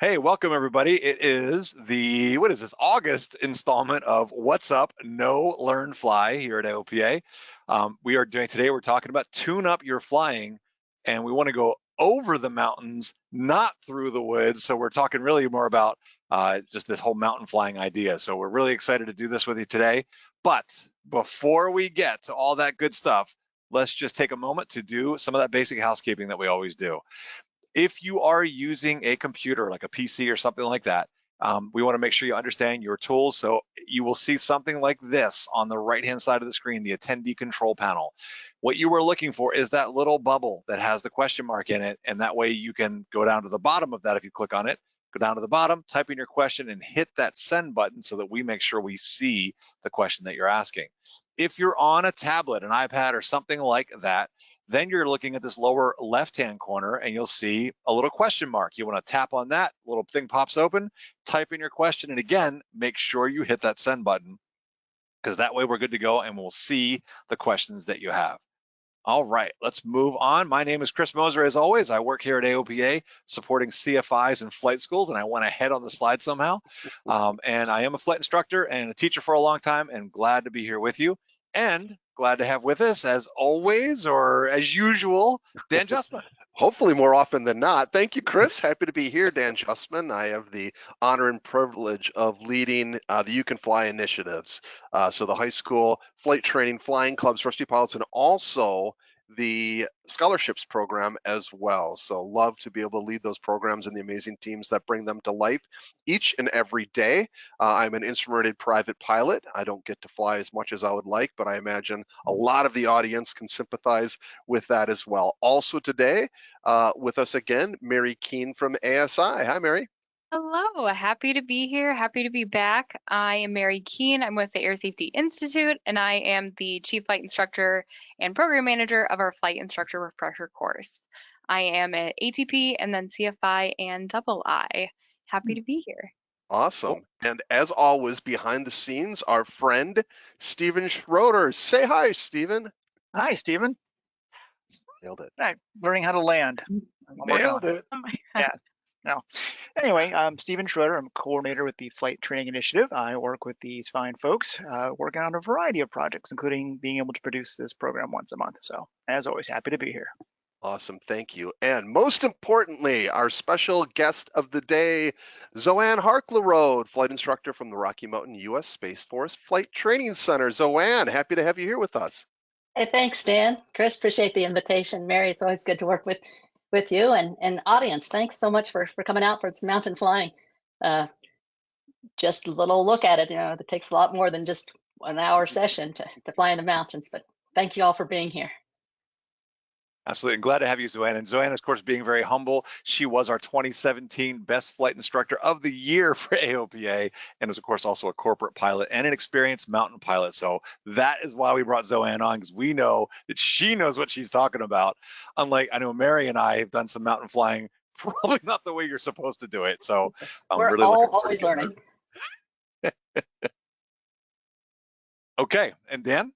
Hey, welcome everybody. It is what is this, August installment of What's Up, Know, Learn, Fly here at AOPA. We're talking about tune up your flying, and we want to go over the mountains, not through the woods. So we're talking really more about just this whole mountain flying idea. So we're really excited to do this with you today. But before we get to all that good stuff, let's just take a moment to do some of that basic housekeeping that we always do. If you are using a computer like a PC or something like that, we want to make sure you understand your tools. So you will see something like this on the right-hand side of the screen, the attendee control panel. What you are looking for is that little bubble that has the question mark in it, and that way you can go down to the bottom of that if you click on it, go down to the bottom, type in your question, and hit that send button so that we make sure we see the question that you're asking. If you're on a tablet, an iPad, or something like that, then you're looking at this lower left-hand corner and you'll see a little question mark. You want to tap on that, little thing pops open, type in your question, and again, make sure you hit that send button, because that way we're good to go and we'll see the questions that you have. All right, let's move on. My name is Chris Moser. As always, I work here at AOPA supporting CFIs and flight schools, and I went ahead on the slide somehow. And I am a flight instructor and a teacher for a long time, and glad to be here with you. And glad to have with us, as always, or as usual, Dan Justman. Hopefully more often than not. Thank you, Chris. Happy to be here, Dan Justman. I have the honor and privilege of leading the You Can Fly initiatives. So the high school flight training flying clubs for ST pilots, and also the scholarships program as well. So love to be able to lead those programs and the amazing teams that bring them to life each and every day. I'm an instrument-rated private pilot. I don't get to fly as much as I would like, but I imagine a lot of the audience can sympathize with that as well. Also today, with us again, Mary Keene from ASI. Hi, Mary. Hello, happy to be here. Happy to be back. I am Mary Keene. I'm with the Air Safety Institute, and I am the Chief Flight Instructor and Program Manager of our Flight Instructor Refresher course. I am at ATP and then CFI and Double I. Happy to be here. Awesome. And as always, behind the scenes, our friend, Stephen Schroeder. Say hi, Stephen. Hi, Stephen. Nailed it. Hi, learning how to land. Nailed it. Yeah. No. Anyway, I'm Stephen Schroeder. I'm a coordinator with the Flight Training Initiative. I work with these fine folks, working on a variety of projects, including being able to produce this program once a month. So, as always, happy to be here. Awesome, thank you. And most importantly, our special guest of the day, Zoan Harclerode, flight instructor from the Rocky Mountain U.S. Space Force Flight Training Center. Zoan, happy to have you here with us. Hey, thanks, Dan. Chris, appreciate the invitation. Mary, it's always good to work with you and audience. Thanks so much for coming out for some mountain flying. Just a little look at it, it takes a lot more than just an hour session to fly in the mountains, but thank you all for being here. Absolutely, and glad to have you, Zoan. And Zoan, of course, being very humble, she was our 2017 Best Flight Instructor of the Year for AOPA, and is, of course, also a corporate pilot and an experienced mountain pilot. So that is why we brought Zoan on, because we know that she knows what she's talking about. Unlike, I know Mary and I have done some mountain flying, probably not the way you're supposed to do it. So I'm We're really always learning. Okay, and Dan?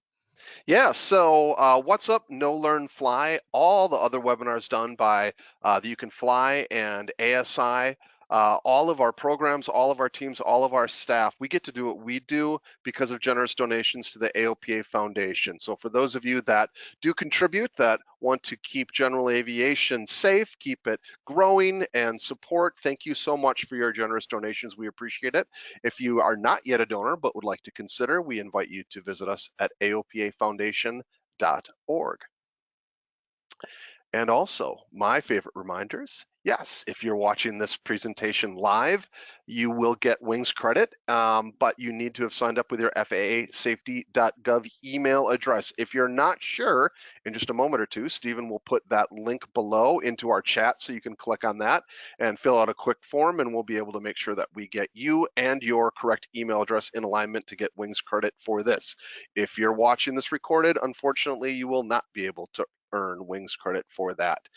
Yeah, so What's Up, Know, Learn, Fly, all the other webinars done by the You Can Fly and ASI, all of our programs, all of our teams, all of our staff, we get to do what we do because of generous donations to the AOPA Foundation. So for those of you that do contribute, that want to keep general aviation safe, keep it growing and support, thank you so much for your generous donations. We appreciate it. If you are not yet a donor but would like to consider, we invite you to visit us at aopafoundation.org. And also, my favorite reminders, yes, if you're watching this presentation live, you will get Wings credit, but you need to have signed up with your FAA-safety.gov email address. If you're not sure, in just a moment or two, Stephen will put that link below into our chat so you can click on that and fill out a quick form, and we'll be able to make sure that we get you and your correct email address in alignment to get Wings credit for this. If you're watching this recorded, unfortunately, you will not be able to earn Wings credit for that.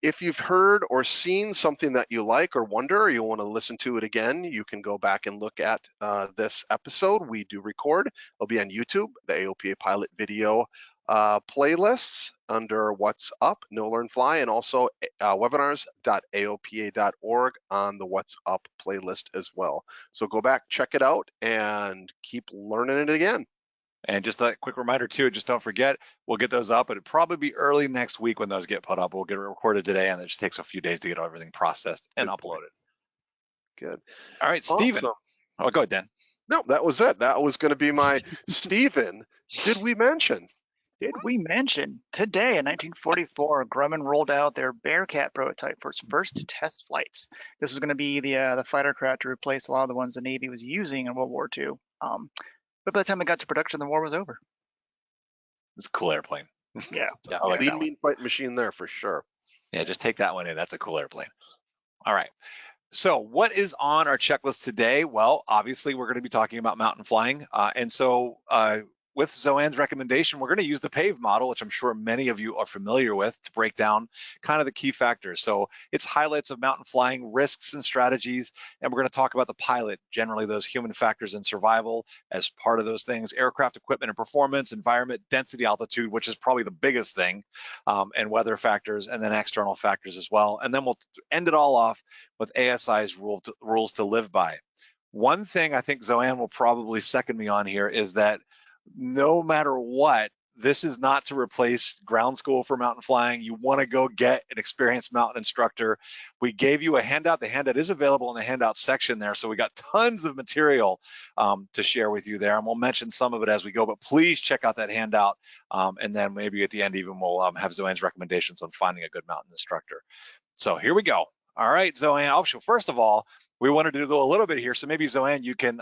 If you've heard or seen something that you like or wonder, or you want to listen to it again, you can go back and look at this episode. We do record. It'll be on YouTube, the AOPA pilot video playlists under What's Up, No Learn Fly, and also webinars.aopa.org on the What's Up playlist as well. So go back, check it out, and keep learning it again. And just a quick reminder too, just don't forget, we'll get those up. It'll probably be early next week when those get put up. We'll get it recorded today, and it just takes a few days to get everything processed and uploaded. Good. All right, Stephen. Awesome. Oh, go ahead, Dan. No, that was it. That was going to be my Stephen. Did we mention? Did we mention today in 1944, Grumman rolled out their Bearcat prototype for its first test flights. This was going to be the fighter craft to replace a lot of the ones the Navy was using in World War II. But by the time it got to production, the war was over. It's a cool airplane. Yeah. I like that one. Mean fight machine there for sure. Yeah, just take that one in. That's a cool airplane. All right. So what is on our checklist today? Well, obviously, we're going to be talking about mountain flying. And so with Zoan's recommendation, we're going to use the PAVE model, which I'm sure many of you are familiar with, to break down kind of the key factors. So it's highlights of mountain flying, risks and strategies, and we're going to talk about the pilot, generally those human factors in survival as part of those things, aircraft equipment and performance, environment, density, altitude, which is probably the biggest thing, and weather factors, and then external factors as well. And then we'll end it all off with ASI's rules to live by. One thing I think Zoan will probably second me on here is that no matter what, this is not to replace ground school for mountain flying. You want to go get an experienced mountain instructor. We gave you a handout. The handout is available in the handout section there. So we got tons of material to share with you there. And we'll mention some of it as we go, but please check out that handout. And then maybe at the end even we'll have Zoan's recommendations on finding a good mountain instructor. So here we go. All right, Zoan, first of all, we wanted to go a little bit here. So maybe Zoan, you can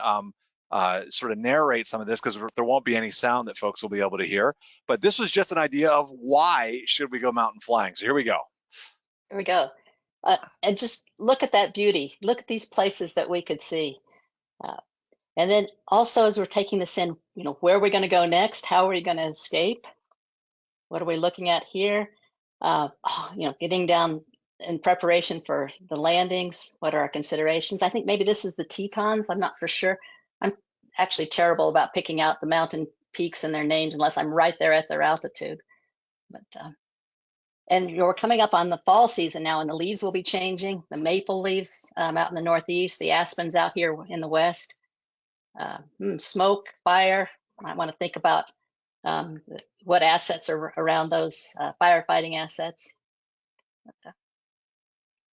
sort of narrate some of this because there won't be any sound that folks will be able to hear. But this was just an idea of why should we go mountain flying. So here we go. Here we go. And just look at that beauty. Look at these places that we could see. And then also as we're taking this in, where are we going to go next? How are we going to escape? What are we looking at here? Getting down in preparation for the landings. What are our considerations? I think maybe this is the Tetons. I'm not for sure. I'm actually terrible about picking out the mountain peaks and their names unless I'm right there at their altitude. But and we're coming up on the fall season now, and the leaves will be changing. The maple leaves out in the northeast, the aspens out here in the west. Smoke, fire. I want to think about what assets are around those firefighting assets.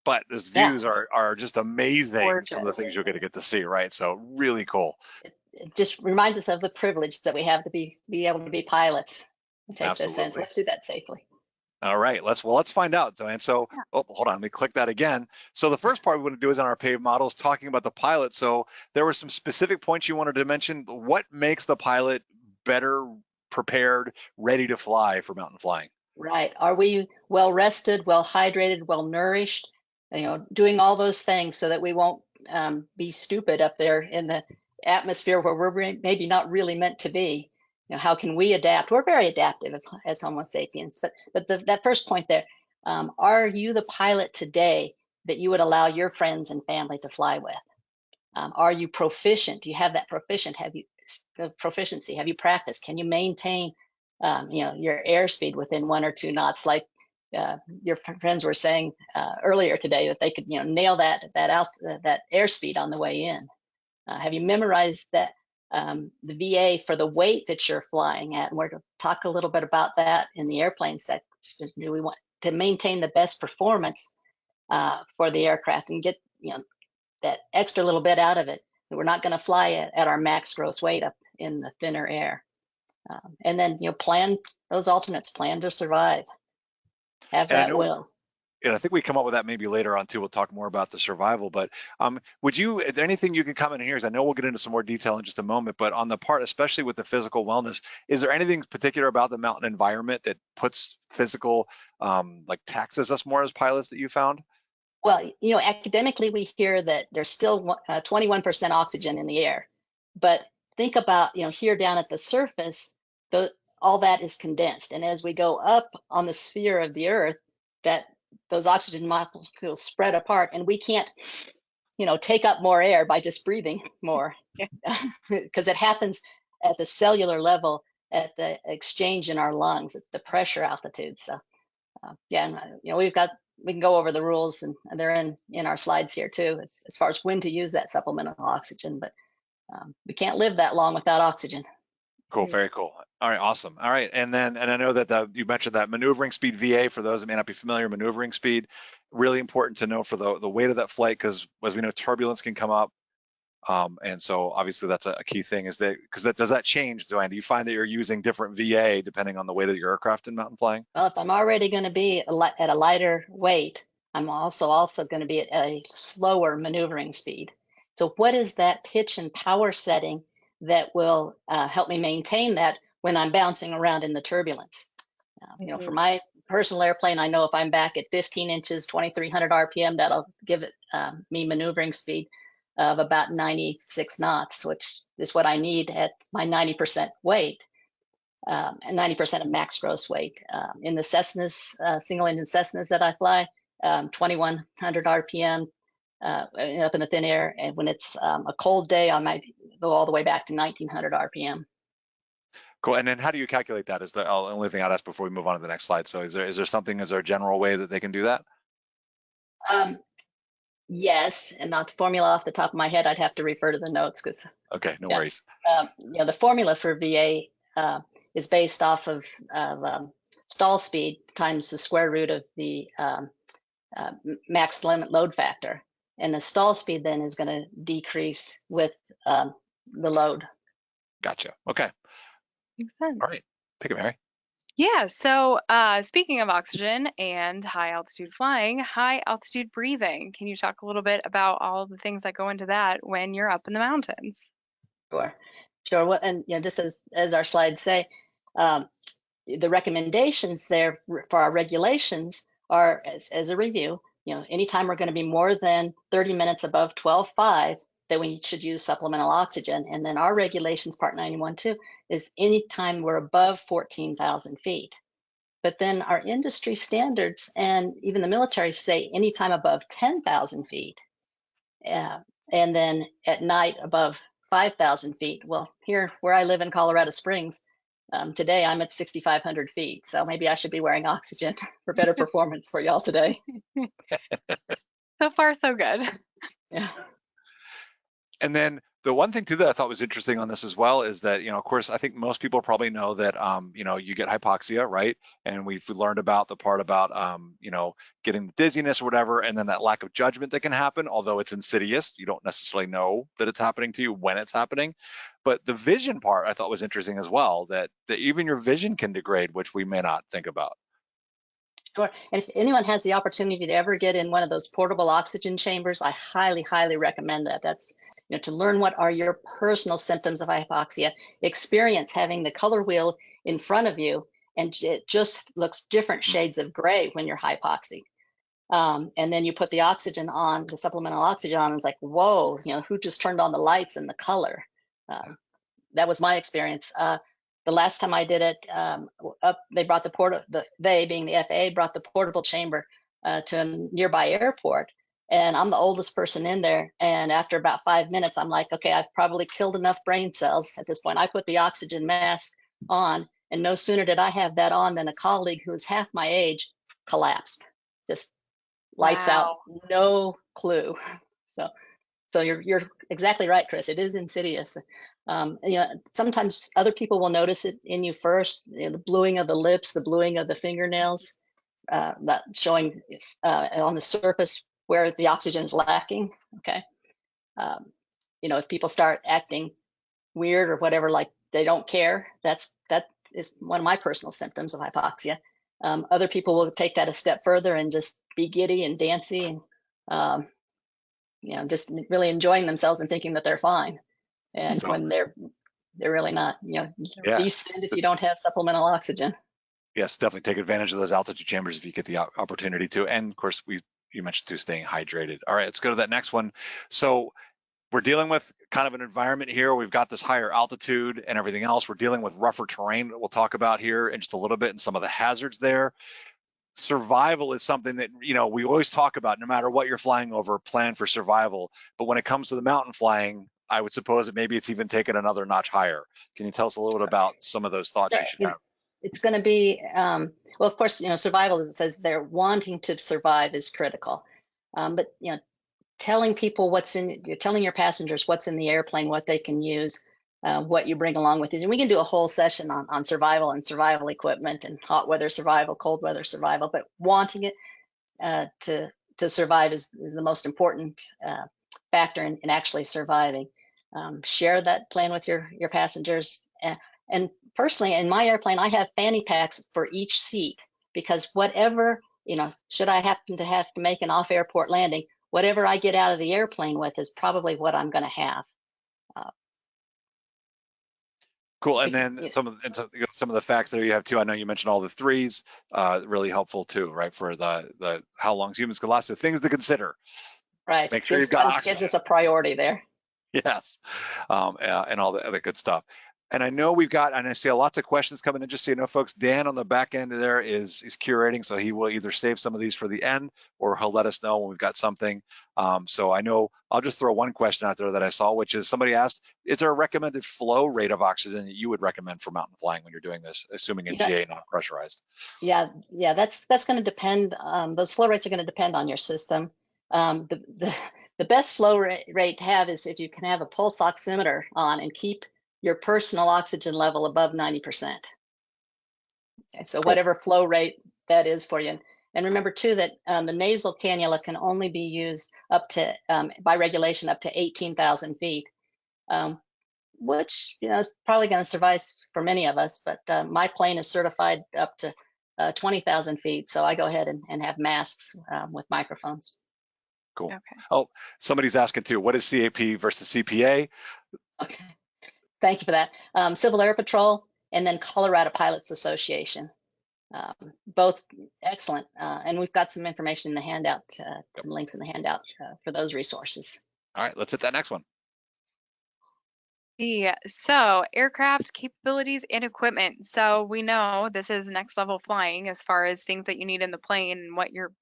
But those views are just amazing. Gorgeous. Some of the things you're going to get to see, right? So really cool. It just reminds us of the privilege that we have to be able to be pilots and take this in. So let's do that safely. All right, let's find out. So, hold on, let me click that again. So the first part we want to do is on our PAVE model is talking about the pilot. So there were some specific points you wanted to mention. What makes the pilot better prepared, ready to fly for mountain flying? Right. Are we well rested, well hydrated, well nourished? Doing all those things so that we won't be stupid up there in the atmosphere where we're maybe not really meant to be. How can we adapt? We're very adaptive as Homo sapiens. But that first point there, are you the pilot today that you would allow your friends and family to fly with? Are you proficient? Do you have that proficiency? Have you practiced? Can you maintain your airspeed within 1 or 2 knots, like your friends were saying earlier today, that they could nail that airspeed on the way in? Have you memorized that the VA for the weight that you're flying at? And we're going to talk a little bit about that in the airplane section. Do we want to maintain the best performance for the aircraft and get that extra little bit out of it? We're not going to fly at our max gross weight up in the thinner air. And then plan those alternates, plan to survive. Have that will. And I think we come up with that maybe later on too. We'll talk more about the survival, but is there anything you can comment here? I know we'll get into some more detail in just a moment, but on the part, especially with the physical wellness, is there anything particular about the mountain environment that puts physical, taxes us more as pilots that you found? Well, academically, we hear that there's still 21% oxygen in the air, but think about, here down at the surface, all that is condensed. And as we go up on the sphere of the Earth, those oxygen molecules spread apart, and we can't, take up more air by just breathing more, because it happens at the cellular level at the exchange in our lungs, at the pressure altitude. So yeah, and, we can go over the rules, and they're in our slides here too, as far as when to use that supplemental oxygen, but we can't live that long without oxygen. Cool, very cool. All right, awesome. All right, and I know that you mentioned that maneuvering speed VA, for those that may not be familiar, maneuvering speed, really important to know for the weight of that flight, because as we know, turbulence can come up. And so obviously that's a key thing, is that, because does that change, Zoan? Do you find that you're using different VA depending on the weight of your aircraft in mountain flying? Well, if I'm already going to be at a lighter weight, I'm also going to be at a slower maneuvering speed. So what is that pitch and power setting that will help me maintain that when I'm bouncing around in the turbulence? For my personal airplane, I know if I'm back at 15 inches, 2,300 RPM, that'll give it me maneuvering speed of about 96 knots, which is what I need at my 90% weight. And 90% of max gross weight. In the Cessnas, single engine Cessnas that I fly, 2,100 RPM up in the thin air. And when it's a cold day, I might go all the way back to 1,900 RPM. Cool. And then how do you calculate that? Is the only thing I'd ask before we move on to the next slide. So is there a general way that they can do that? Yes, and not the formula off the top of my head. I'd have to refer to the notes, because okay, no worries. The formula for VA is based off of stall speed times the square root of the max limit load factor. And the stall speed then is going to decrease with the load. Gotcha. Okay. Makes sense. All right. Take it, Mary. Yeah, so speaking of oxygen and high altitude flying, high altitude breathing. Can you talk a little bit about all the things that go into that when you're up in the mountains? Sure. Well, and just as our slides say, the recommendations there for our regulations are, as a review, anytime we're going to be more than 30 minutes above 12.5, that we should use supplemental oxygen. And then our regulations, Part 91.2, is anytime we're above 14,000 feet. But then our industry standards and even the military say anytime above 10,000 feet. And then at night above 5,000 feet. Well, here where I live in Colorado Springs, today I'm at 6,500 feet. So maybe I should be wearing oxygen for better performance for y'all today. So far, so good. Yeah. And then the one thing too that I thought was interesting on this as well is that, of course, I think most people probably know that, you get hypoxia, right? And we've learned about the part about, getting dizziness or whatever, and then that lack of judgment that can happen, although it's insidious. You don't necessarily know that it's happening to you when it's happening. But the vision part I thought was interesting as well, that even your vision can degrade, which we may not think about. Sure. And if anyone has the opportunity to ever get in one of those portable oxygen chambers, I highly, highly recommend that. That's to learn what are your personal symptoms of hypoxia, experience having the color wheel in front of you, and it just looks different shades of gray when you're hypoxic. And then you put the oxygen on, the supplemental oxygen on, and it's like, whoa, who just turned on the lights and the color? That was my experience. The last time I did it, they brought they being the FAA brought the portable chamber to a nearby airport. And I'm the oldest person in there. And after about 5 minutes, I'm like, okay, I've probably killed enough brain cells at this point. I put the oxygen mask on, and no sooner did I have that on than a colleague who was half my age collapsed, just lights out, no clue. So you're exactly right, Chris. It is insidious. Sometimes other people will notice it in you first, the bluing of the lips, the bluing of the fingernails, that showing on the surface where the oxygen is lacking. Okay. If people start acting weird or whatever, like they don't care, that is one of my personal symptoms of hypoxia. Other people will take that a step further and just be giddy and dancy and just really enjoying themselves and thinking that they're fine. And when they're really not, descend if you don't have supplemental oxygen. Yes, definitely take advantage of those altitude chambers if you get the opportunity to. And of course, you mentioned too, staying hydrated. All right, let's go to that next one. So we're dealing with kind of an environment here. We've got this higher altitude and everything else. We're dealing with rougher terrain that we'll talk about here in just a little bit, and some of the hazards there. Survival is something that, we always talk about. No matter what you're flying over, plan for survival. But when it comes to the mountain flying, I would suppose that maybe it's even taken another notch higher. Can you tell us a little bit about some of those thoughts you should have? It's going to be, well, of course, survival, as it says there, wanting to survive is critical. But, telling people you're telling your passengers what's in the airplane, what they can use, what you bring along with you. And we can do a whole session on survival and survival equipment and hot weather survival, cold weather survival, but wanting it to survive is the most important factor in actually surviving. Share that plane with your passengers. And personally, in my airplane, I have fanny packs for each seat, because whatever, should I happen to have to make an off-airport landing, whatever I get out of the airplane with is probably what I'm going to have. Cool. And then some of the facts there you have too. I know you mentioned all the threes, really helpful too, right? For the how long humans can last, the things to consider. Right. Make sure you've got oxygen. Gives us a priority there. Yes, and all the other good stuff. And I know and I see lots of questions coming in, just so you know, folks, Dan on the back end there is curating, so he will either save some of these for the end, or he'll let us know when we've got something. So I know I'll just throw one question out there that I saw, which is somebody asked, is there a recommended flow rate of oxygen that you would recommend for mountain flying when you're doing this, assuming a GA not pressurized? Yeah, that's going to depend. Those flow rates are going to depend on your system. The best flow rate to have is if you can have a pulse oximeter on and keep your personal oxygen level above 90%. Okay, so whatever flow rate that is for you. And remember too that the nasal cannula can only be used up to, by regulation, up to 18,000 feet, which is probably going to suffice for many of us. But my plane is certified up to 20,000 feet, so I go ahead and have masks with microphones. Cool. Okay. Oh, somebody's asking too, what is CAP versus CPA? Okay. Thank you for that. Civil Air Patrol and then Colorado Pilots Association. Both excellent. And we've got some information in the handout, some links in the handout for those resources. All right, let's hit that next one. Yeah, so aircraft capabilities and equipment. So we know this is next level flying as far as things that you need in the plane and what you're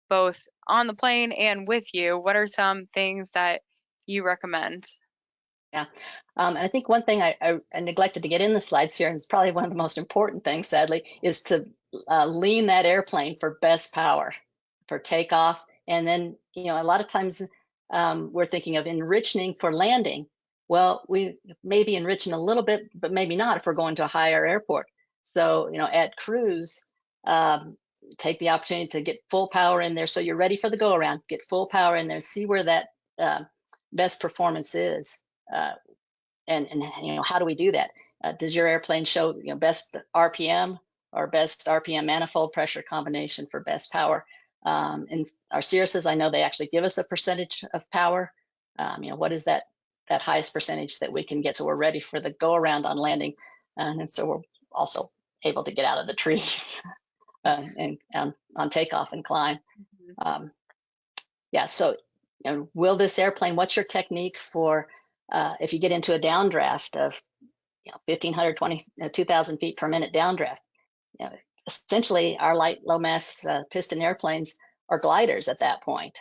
both on the plane and with you. What are some things that you recommend? Yeah, and I think one thing I neglected to get in the slides here, and it's probably one of the most important things, sadly, is to lean that airplane for best power for takeoff. And then, a lot of times we're thinking of enriching for landing. Well, we may be enriching a little bit, but maybe not if we're going to a higher airport. So, at cruise, take the opportunity to get full power in there so you're ready for the go around, get full power in there, see where that best performance is. And how do we do that? Does your airplane show best RPM or best RPM manifold pressure combination for best power? In our Cirruses, I know they actually give us a percentage of power. What is that highest percentage that we can get so we're ready for the go around on landing, and so we're also able to get out of the trees and on takeoff and climb. Mm-hmm. Yeah, so will this airplane, what's your technique for if you get into a downdraft of 1,500, 2,000 feet per minute downdraft? Essentially, our light, low mass piston airplanes are gliders at that point,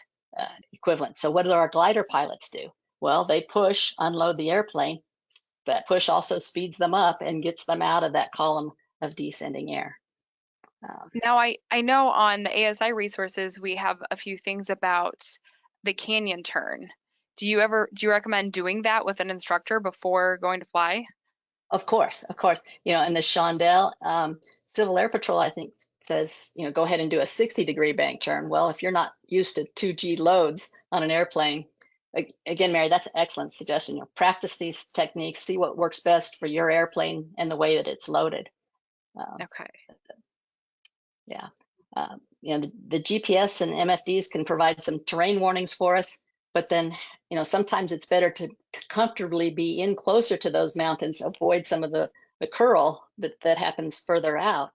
equivalent. So what do our glider pilots do? Well, they push, unload the airplane. That push also speeds them up and gets them out of that column of descending air. Now, I know on the ASI resources, we have a few things about the canyon turn. Do you recommend doing that with an instructor before going to fly? Of course. And the Shondell Civil Air Patrol, I think, says, go ahead and do a 60-degree bank turn. Well, if you're not used to 2G loads on an airplane, again, Mary, that's an excellent suggestion. Practice these techniques, see what works best for your airplane and the way that it's loaded. Okay. Yeah. The GPS and MFDs can provide some terrain warnings for us, but then, sometimes it's better to comfortably be in closer to those mountains, avoid some of the curl that happens further out.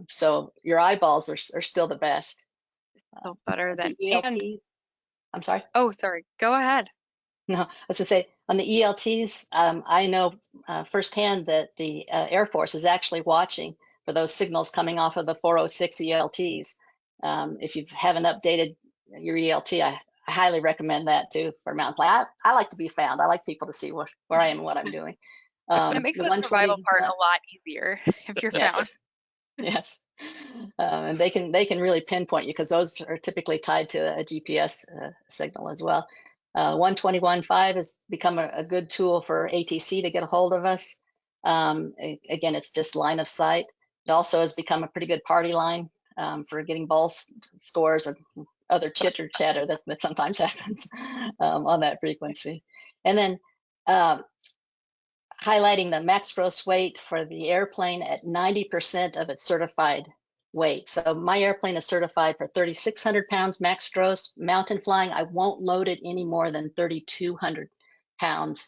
So your eyeballs are still the best. So better than ELTs. I'm sorry. Oh, sorry. Go ahead. No, I was going to say on the ELTs, I know firsthand that the Air Force is actually watching for those signals coming off of the 406 ELTs. If you haven't updated your ELT, I highly recommend that too for mountain flying. I like to be found. I like people to see where I am and what I'm doing. That makes The the survival 120, part a lot easier if you're found. yes. And they can really pinpoint you because those are typically tied to a GPS signal as well. 121.5 has become a good tool for ATC to get a hold of us. Again, it's just line of sight. It also has become a pretty good party line for getting ball scores and other chitter chatter that sometimes happens on that frequency. And then highlighting the max gross weight for the airplane at 90% of its certified weight. So my airplane is certified for 3,600 pounds max gross. Mountain flying, I won't load it any more than 3,200 pounds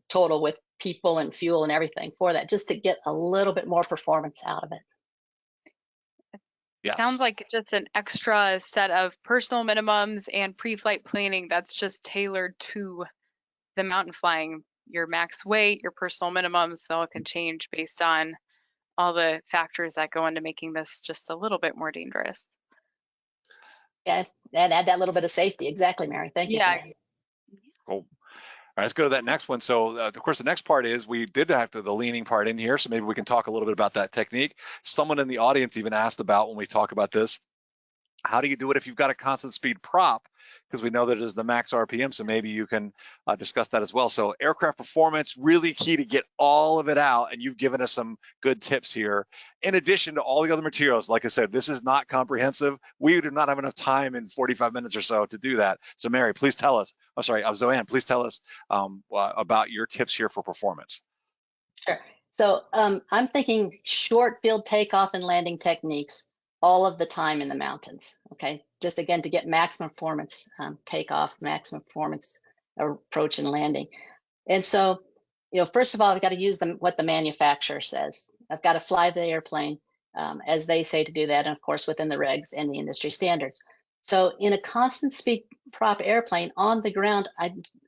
total with people and fuel and everything for that, just to get a little bit more performance out of it. Yes. Sounds like just an extra set of personal minimums and pre-flight planning that's just tailored to the mountain flying. Your max weight, your personal minimums, they all can change based on all the factors that go into making this just a little bit more dangerous. Yeah, and add that little bit of safety. Exactly, Mary. Thank you for that. Cool. All right, let's go to that next one. So, of course, the next part is we did have the leaning part in here, so maybe we can talk a little bit about that technique. Someone in the audience even asked about when we talk about this, how do you do it if you've got a constant speed prop? Because we know that it is the max RPM, so maybe you can discuss that as well. So aircraft performance, really key to get all of it out, and you've given us some good tips here. In addition to all the other materials, like I said, this is not comprehensive. We do not have enough time in 45 minutes or so to do that. So Mary, please tell us, Zoan, please tell us about your tips here for performance. Sure. So I'm thinking short field takeoff and landing techniques all of the time in the mountains, okay? Just again, to get maximum performance, takeoff, maximum performance, approach and landing. And so, first of all, I've got to use what the manufacturer says. I've got to fly the airplane as they say to do that, and of course, within the regs and the industry standards. So in a constant speed prop airplane on the ground,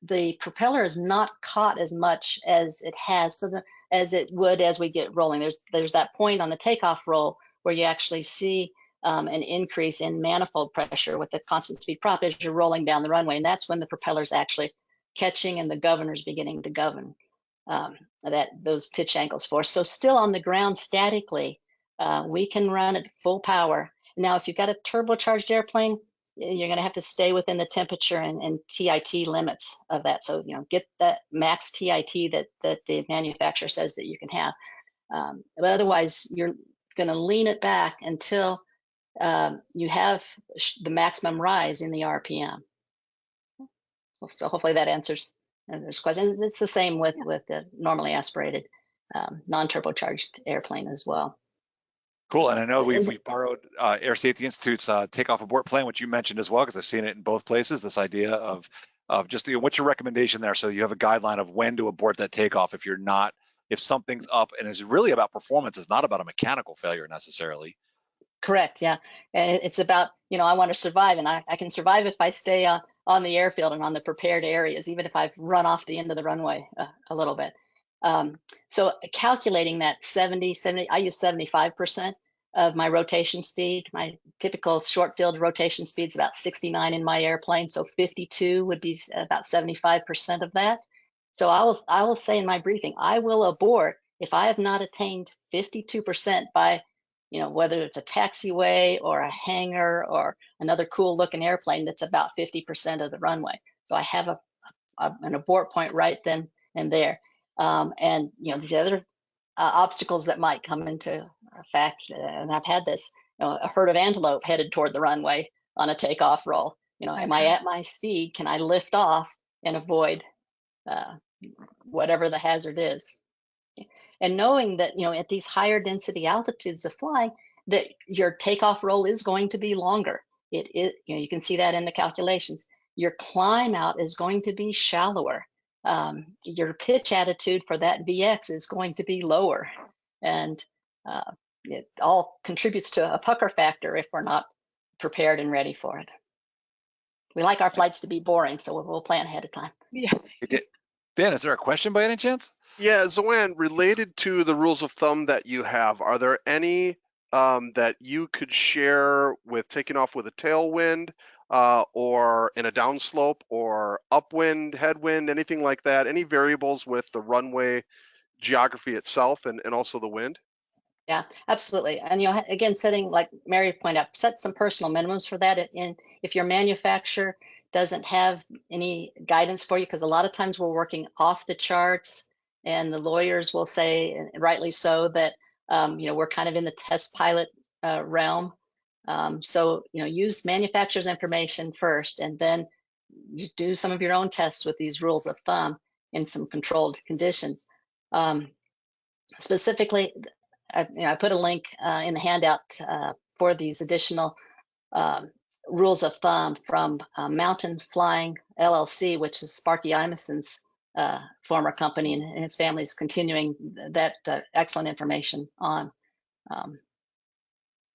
the propeller is not caught as much as it has, as it would as we get rolling. There's that point on the takeoff roll where you actually see an increase in manifold pressure with the constant speed prop as you're rolling down the runway. And that's when the propeller's actually catching and the governor's beginning to govern those pitch angles for us. So still on the ground statically, we can run at full power. Now, if you've got a turbocharged airplane, you're going to have to stay within the temperature and TIT limits of that. So, get that max TIT that the manufacturer says that you can have. But otherwise, you're going to lean it back until you have the maximum rise in the RPM. So hopefully that answers those questions. It's the same with the normally aspirated non-turbocharged airplane as well. Cool, and I know we've borrowed Air Safety Institute's takeoff abort plan, which you mentioned as well, because I've seen it in both places. This idea of just what's your recommendation there? So you have a guideline of when to abort that takeoff if something's up, and it's really about performance. It's not about a mechanical failure necessarily. Correct. Yeah, and it's about I want to survive, and I can survive if I stay on the airfield and on the prepared areas, even if I've run off the end of the runway a little bit. So calculating that 70, I use 75% of my rotation speed. My typical short field rotation speed is about 69 in my airplane, so 52 would be about 75% of that. So I will say in my briefing, I will abort if I have not attained 52% by, whether it's a taxiway or a hangar or another cool looking airplane that's about 50% of the runway. So I have an abort point right then and there. And the other obstacles that might come into effect, and I've had this, a herd of antelope headed toward the runway on a takeoff roll. Am I at my speed? Can I lift off and avoid whatever the hazard is? And knowing that, at these higher density altitudes of flying, that your takeoff roll is going to be longer. You can see that in the calculations. Your climb out is going to be shallower. Your pitch attitude for that VX is going to be lower, and it all contributes to a pucker factor if we're not prepared and ready for it. We like our flights to be boring, so we'll plan ahead of time. Yeah. Dan, is there a question by any chance? Yeah, Zoan, related to the rules of thumb that you have, are there any that you could share with taking off with a tailwind or in a downslope or upwind, headwind, anything like that? Any variables with the runway geography itself and also the wind? Yeah, absolutely. And again, setting, like Mary pointed out, set some personal minimums for that. And if your manufacturer doesn't have any guidance for you, because a lot of times we're working off the charts, and the lawyers will say, and rightly so, that we're kind of in the test pilot realm. So use manufacturer's information first, and then you do some of your own tests with these rules of thumb in some controlled conditions. Specifically, I put a link in the handout for these additional rules of thumb from Mountain Flying LLC, which is Sparky Imeson's former company, and his family is continuing that excellent information on.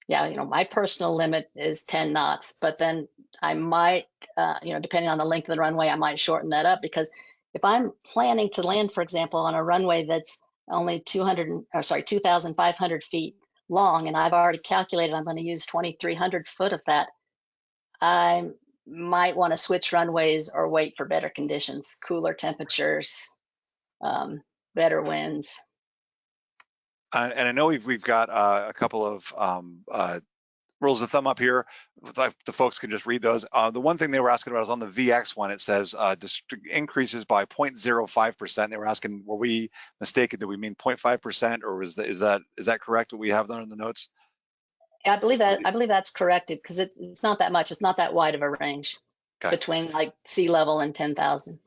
My personal limit is 10 knots, but then I might, depending on the length of the runway, I might shorten that up, because if I'm planning to land, for example, on a runway that's only 2,500 feet long, and I've already calculated I'm going to use 2,300 foot of that, I might want to switch runways or wait for better conditions, cooler temperatures, better winds. And I know we've got a couple of rules of thumb up here. The folks can just read those. The one thing they were asking about is on the VX one. It says increases by 0.05%. They were asking, were we mistaken? Did we mean 0.5%, or is that correct? What we have there in the notes? Yeah, I believe that's corrected, because it's not that much. It's not that wide of a range between like sea level and 10,000.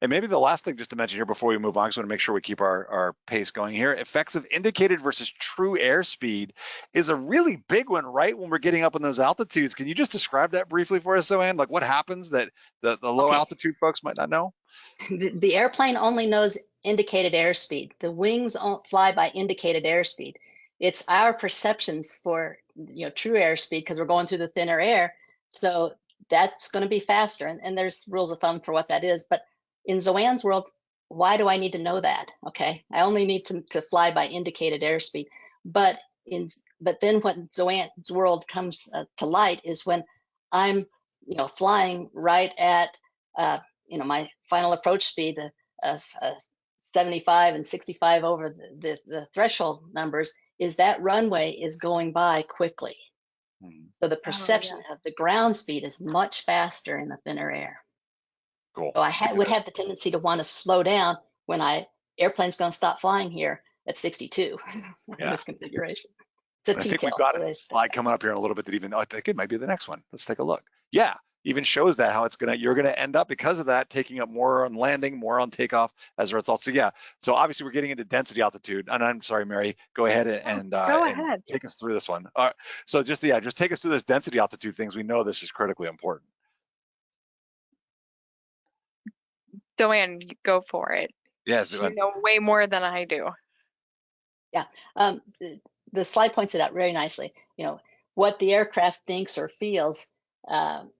And maybe the last thing just to mention here before we move on, because I want to make sure we keep our pace going here. Effects of indicated versus true airspeed is a really big one, right? When we're getting up in those altitudes. Can you just describe that briefly for us, Zoan? Like what happens that the low altitude folks might not know? The airplane only knows indicated airspeed. The wings fly by indicated airspeed. It's our perceptions for true airspeed, because we're going through the thinner air. So that's going to be faster. And there's rules of thumb for what that is. But in Zoan's world, why do I need to know that? Okay, I only need to fly by indicated airspeed. But then when Zoan's world comes to light is when I'm flying right at my final approach speed of 75 and 65 over the threshold numbers, is that runway is going by quickly. So the perception of the ground speed is much faster in the thinner air. Cool. So I would have the tendency to want to slow down when airplane's going to stop flying here at 62 in this configuration. It's a I detail. think we've got a slide coming up here in a little bit that even, I think it might be the next one. Let's take a look. Yeah, even shows that how you're gonna end up, because of that, taking up more on landing, more on takeoff as a result. So yeah, so obviously we're getting into density altitude. And I'm sorry, Mary, go ahead and take us through this one. All right, so just take us through this density altitude things. We know this is critically important. Zoan, go for it. Yes, you know way more than I do. Yeah, the slide points it out very nicely. What the aircraft thinks or feels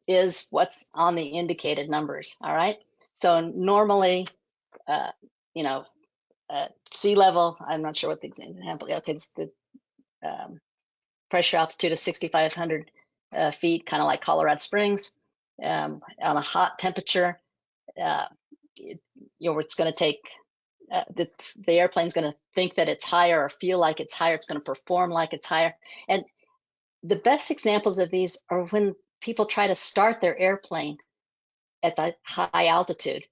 is what's on the indicated numbers. All right. So normally, sea level, I'm not sure what the example. Okay, it's the pressure altitude of 6,500 feet, kind of like Colorado Springs. On a hot temperature, it's going to take. The airplane's going to think that it's higher or feel like it's higher. It's going to perform like it's higher. And the best examples of these are when people try to start their airplane at the high altitude.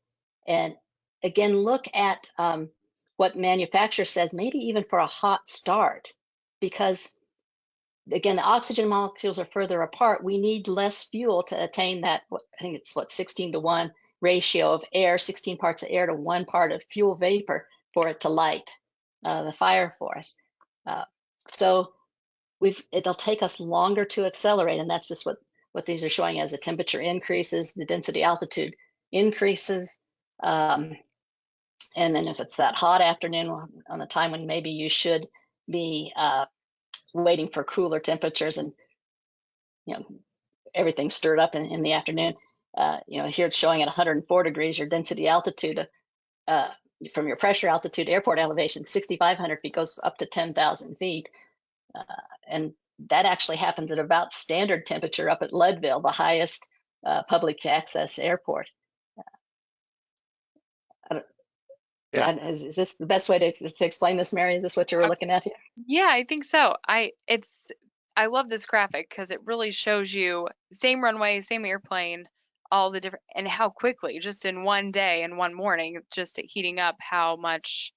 And again, look at what manufacturer says, maybe even for a hot start, because again, the oxygen molecules are further apart. We need less fuel to attain that, I think it's 16-to-1 ratio of air, 16 parts of air to 1 part of fuel vapor for it to light the fire for us. So it'll take us longer to accelerate, and that's just what these are showing. As the temperature increases, the density altitude increases. And then if it's that hot afternoon on the time when maybe you should be waiting for cooler temperatures, and everything's stirred up in the afternoon, here it's showing at 104 degrees, your density altitude from your pressure altitude, airport elevation, 6,500 feet goes up to 10,000 feet. And that actually happens at about standard temperature up at Leadville, the highest public access airport. Yeah. Is this the best way to explain this, Mary? Is this what you were looking at here? Yeah, I think so. I love this graphic because it really shows you same runway, same airplane, all the different, and how quickly, just in one day and one morning, just heating up, how much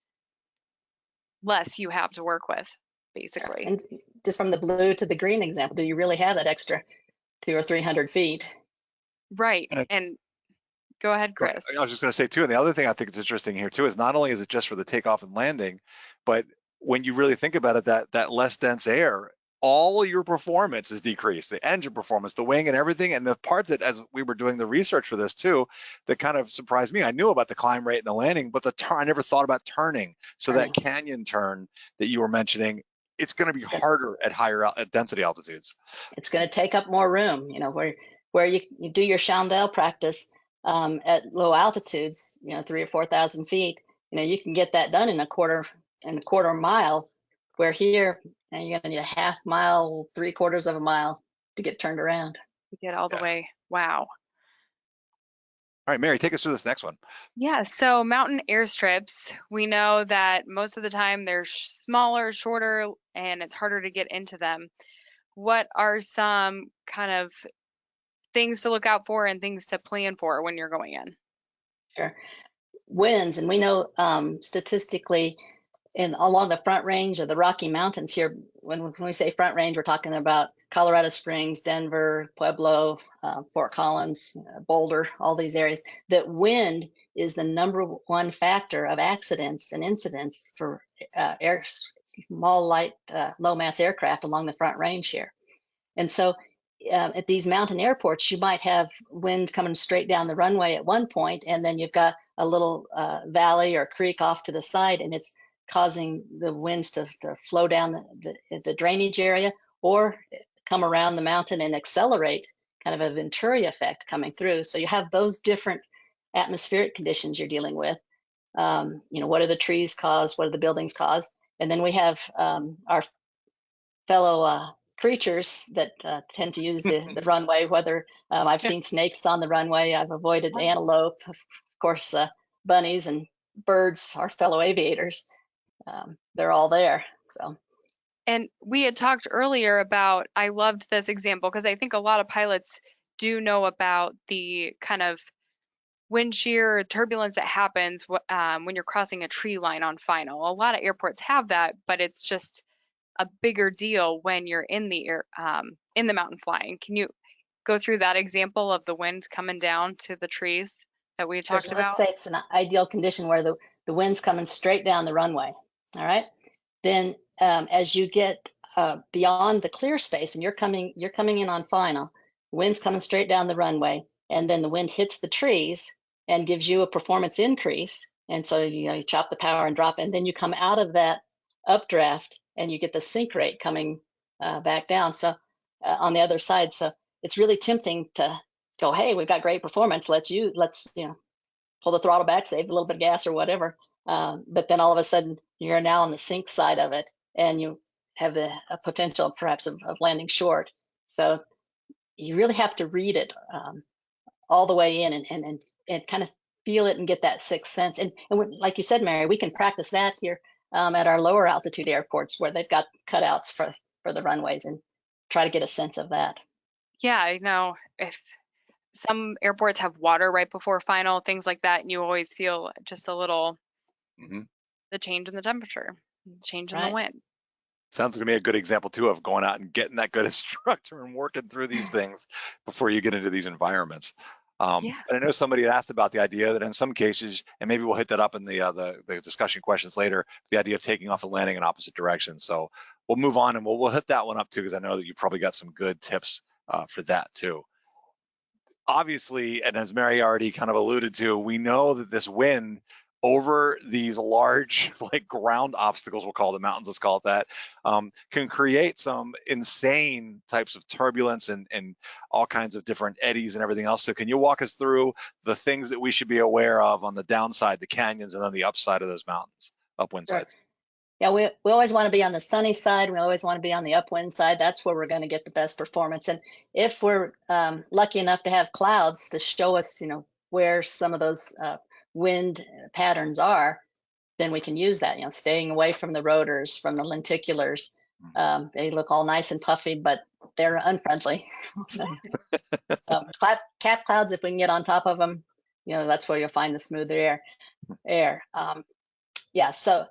less you have to work with, basically. And just from the blue to the green example, do you really have that extra 200 or 300 feet? Right. And go ahead, Chris. I was just going to say too, and the other thing I think is interesting here too is not only is it just for the takeoff and landing, but when you really think about it, that less dense air, all your performance is decreased, the engine performance, the wing and everything. And the part that, as we were doing the research for this too, that kind of surprised me, I knew about the climb rate and the landing, but the turn, I never thought about turning. So that canyon turn that you were mentioning, it's going to be harder at higher density altitudes. It's going to take up more room, you know, where you do your Chandelle practice at low altitudes, you know, 3,000 or 4,000 feet, you know, you can get that done in a quarter mile, where here you're going to need a half mile, 3/4 of a mile to get turned around. To get all the way. Wow. All right, Mary, take us through this next one. Yeah, so mountain airstrips, we know that most of the time they're smaller, shorter, and it's harder to get into them. What are some kind of things to look out for and things to plan for when you're going in? Sure. Winds, and we know statistically along the Front Range of the Rocky Mountains here, when we say Front Range, we're talking about Colorado Springs, Denver, Pueblo, Fort Collins, Boulder, all these areas, that wind is the #1 factor of accidents and incidents for small, light, low mass aircraft along the Front Range here. And so at these mountain airports, you might have wind coming straight down the runway at one point, and then you've got a little valley or creek off to the side, and it's causing the winds to flow down the drainage area or come around the mountain and accelerate, kind of a Venturi effect coming through. So you have those different atmospheric conditions you're dealing with. You know, what do the trees cause? What do the buildings cause? And then we have our fellow creatures that tend to use the runway, whether I've seen snakes on the runway, I've avoided antelope, of course, bunnies and birds, our fellow aviators. They're all there. So. And we had talked earlier about, I loved this example because I think a lot of pilots do know about the kind of wind shear turbulence that happens when you're crossing a tree line on final. A lot of airports have that, but it's just a bigger deal when you're in the air, in the mountain flying. Can you go through that example of the wind coming down to the trees that we talked about? Let's say it's an ideal condition where the wind's coming straight down the runway. All right. Then as you get beyond the clear space and you're coming in on final, the wind's coming straight down the runway, and then the wind hits the trees and gives you a performance increase. And so you chop the power and drop, and then you come out of that updraft and you get the sink rate coming back down. So on the other side, so it's really tempting to go, hey, we've got great performance. Let's pull the throttle back, save a little bit of gas or whatever. But then all of a sudden you're now on the sink side of it, and you have a potential perhaps of landing short. So you really have to read it all the way in and kind of feel it and get that sixth sense. And like you said, Mary, we can practice that here at our lower altitude airports where they've got cutouts for the runways, and try to get a sense of that. Yeah, I know. If some airports have water right before final, things like that, and you always feel just a little the change in the temperature, change in the wind. Sounds to me a good example too of going out and getting that good instructor and working through these things before you get into these environments. But I know somebody had asked about the idea that in some cases, and maybe we'll hit that up in the discussion questions later, the idea of taking off and landing in opposite directions. So we'll move on and we'll hit that one up too, because I know that you probably got some good tips for that too. Obviously, and as Mary already kind of alluded to, we know that this wind over these large, like ground obstacles, we'll call the mountains, let's call it that, can create some insane types of turbulence and all kinds of different eddies and everything else. So can you walk us through the things that we should be aware of on the downside, the canyons, and then the upside of those mountains, upwind sides? yeah, we always want to be on the sunny side. We always want to be on the upwind side. That's where we're going to get the best performance. And if we're lucky enough to have clouds to show us, where some of those wind patterns are, then we can use that, staying away from the rotors, from the lenticulars. They look all nice and puffy, but they're unfriendly. So, cap clouds, if we can get on top of them, that's where you'll find the smoother air. Yeah, so,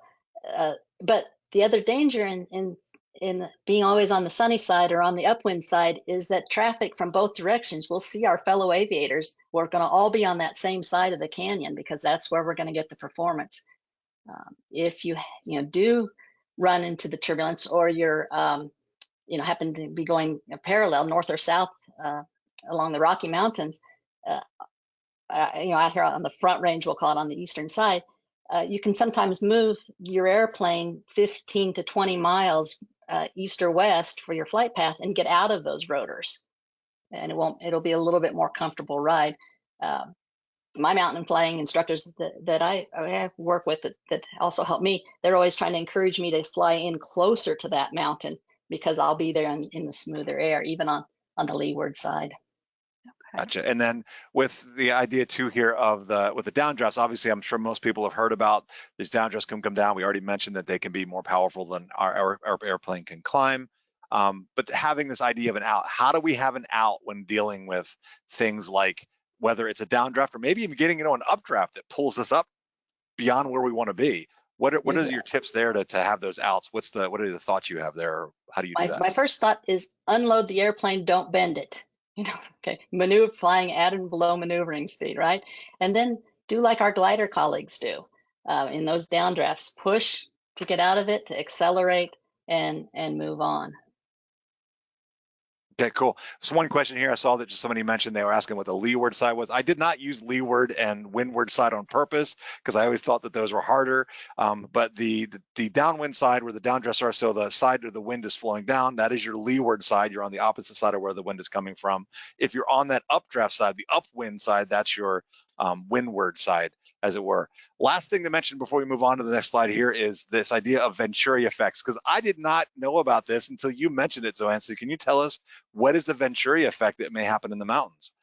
but the other danger in being always on the sunny side or on the upwind side is that traffic from both directions, we'll see our fellow aviators, we're going to all be on that same side of the canyon because that's where we're going to get the performance. If you do run into the turbulence, or you're happen to be going parallel north or south along the Rocky Mountains, out here on the Front Range, we'll call it, on the eastern side, you can sometimes move your airplane 15 to 20 miles east or west for your flight path and get out of those rotors, and it'll be a little bit more comfortable ride. My mountain flying instructors that I work with that also help me, they're always trying to encourage me to fly in closer to that mountain because I'll be there in the smoother air, even on the leeward side. Gotcha. And then with the idea too here of with the downdrafts, obviously I'm sure most people have heard about these downdrafts can come down. We already mentioned that they can be more powerful than our airplane can climb. But having this idea of an out, how do we have an out when dealing with things like whether it's a downdraft or maybe even getting an updraft that pulls us up beyond where we want to be? What are your tips there to have those outs? What are the thoughts you have there? How do you do that? My first thought is unload the airplane, don't bend it. Okay, maneuver, flying at and below maneuvering speed, right? And then do like our glider colleagues do in those downdrafts, push to get out of it, to accelerate and move on. Okay, cool. So one question here, I saw that just somebody mentioned they were asking what the leeward side was. I did not use leeward and windward side on purpose because I always thought that those were harder. But the downwind side where the downdrafts are, so the side where the wind is flowing down, that is your leeward side. You're on the opposite side of where the wind is coming from. If you're on that updraft side, the upwind side, that's your windward side, as it were. Last thing to mention before we move on to the next slide here is this idea of Venturi effects, because I did not know about this until you mentioned it, Zoan. So can you tell us what is the Venturi effect that may happen in the mountains?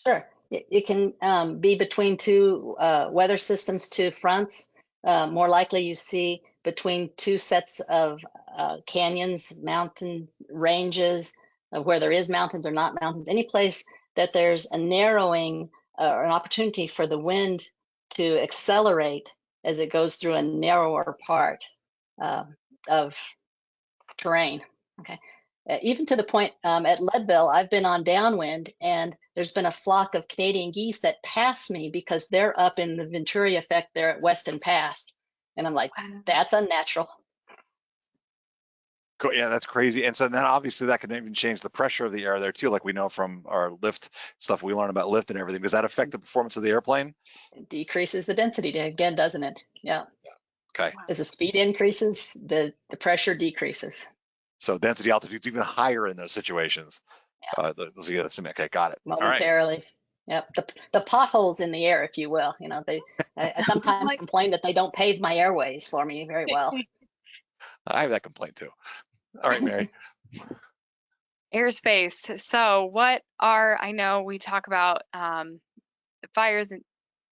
Sure. It can be between two weather systems, two fronts. More likely you see between two sets of canyons, mountain ranges, where there is mountains or not mountains, any place that there's a narrowing or an opportunity for the wind to accelerate as it goes through a narrower part of terrain. Okay, even to the point at Leadville, I've been on downwind, and there's been a flock of Canadian geese that pass me because they're up in the Venturi effect there at Weston Pass, and I'm like, wow, that's unnatural. Cool. Yeah, that's crazy. And so then obviously that can even change the pressure of the air there too, like we know from our lift stuff we learn about lift and everything. Does that affect the performance of the airplane? It decreases the density again, doesn't it? Yeah. Okay. As the speed increases, the pressure decreases. So density altitude is even higher in those situations. Yeah. Okay, got it. Momentarily. All right. Yep. The potholes in the air, if you will. I sometimes complain that they don't pave my airways for me very well. I have that complaint too. All right, Mary. Airspace. So I know we talk about the fires and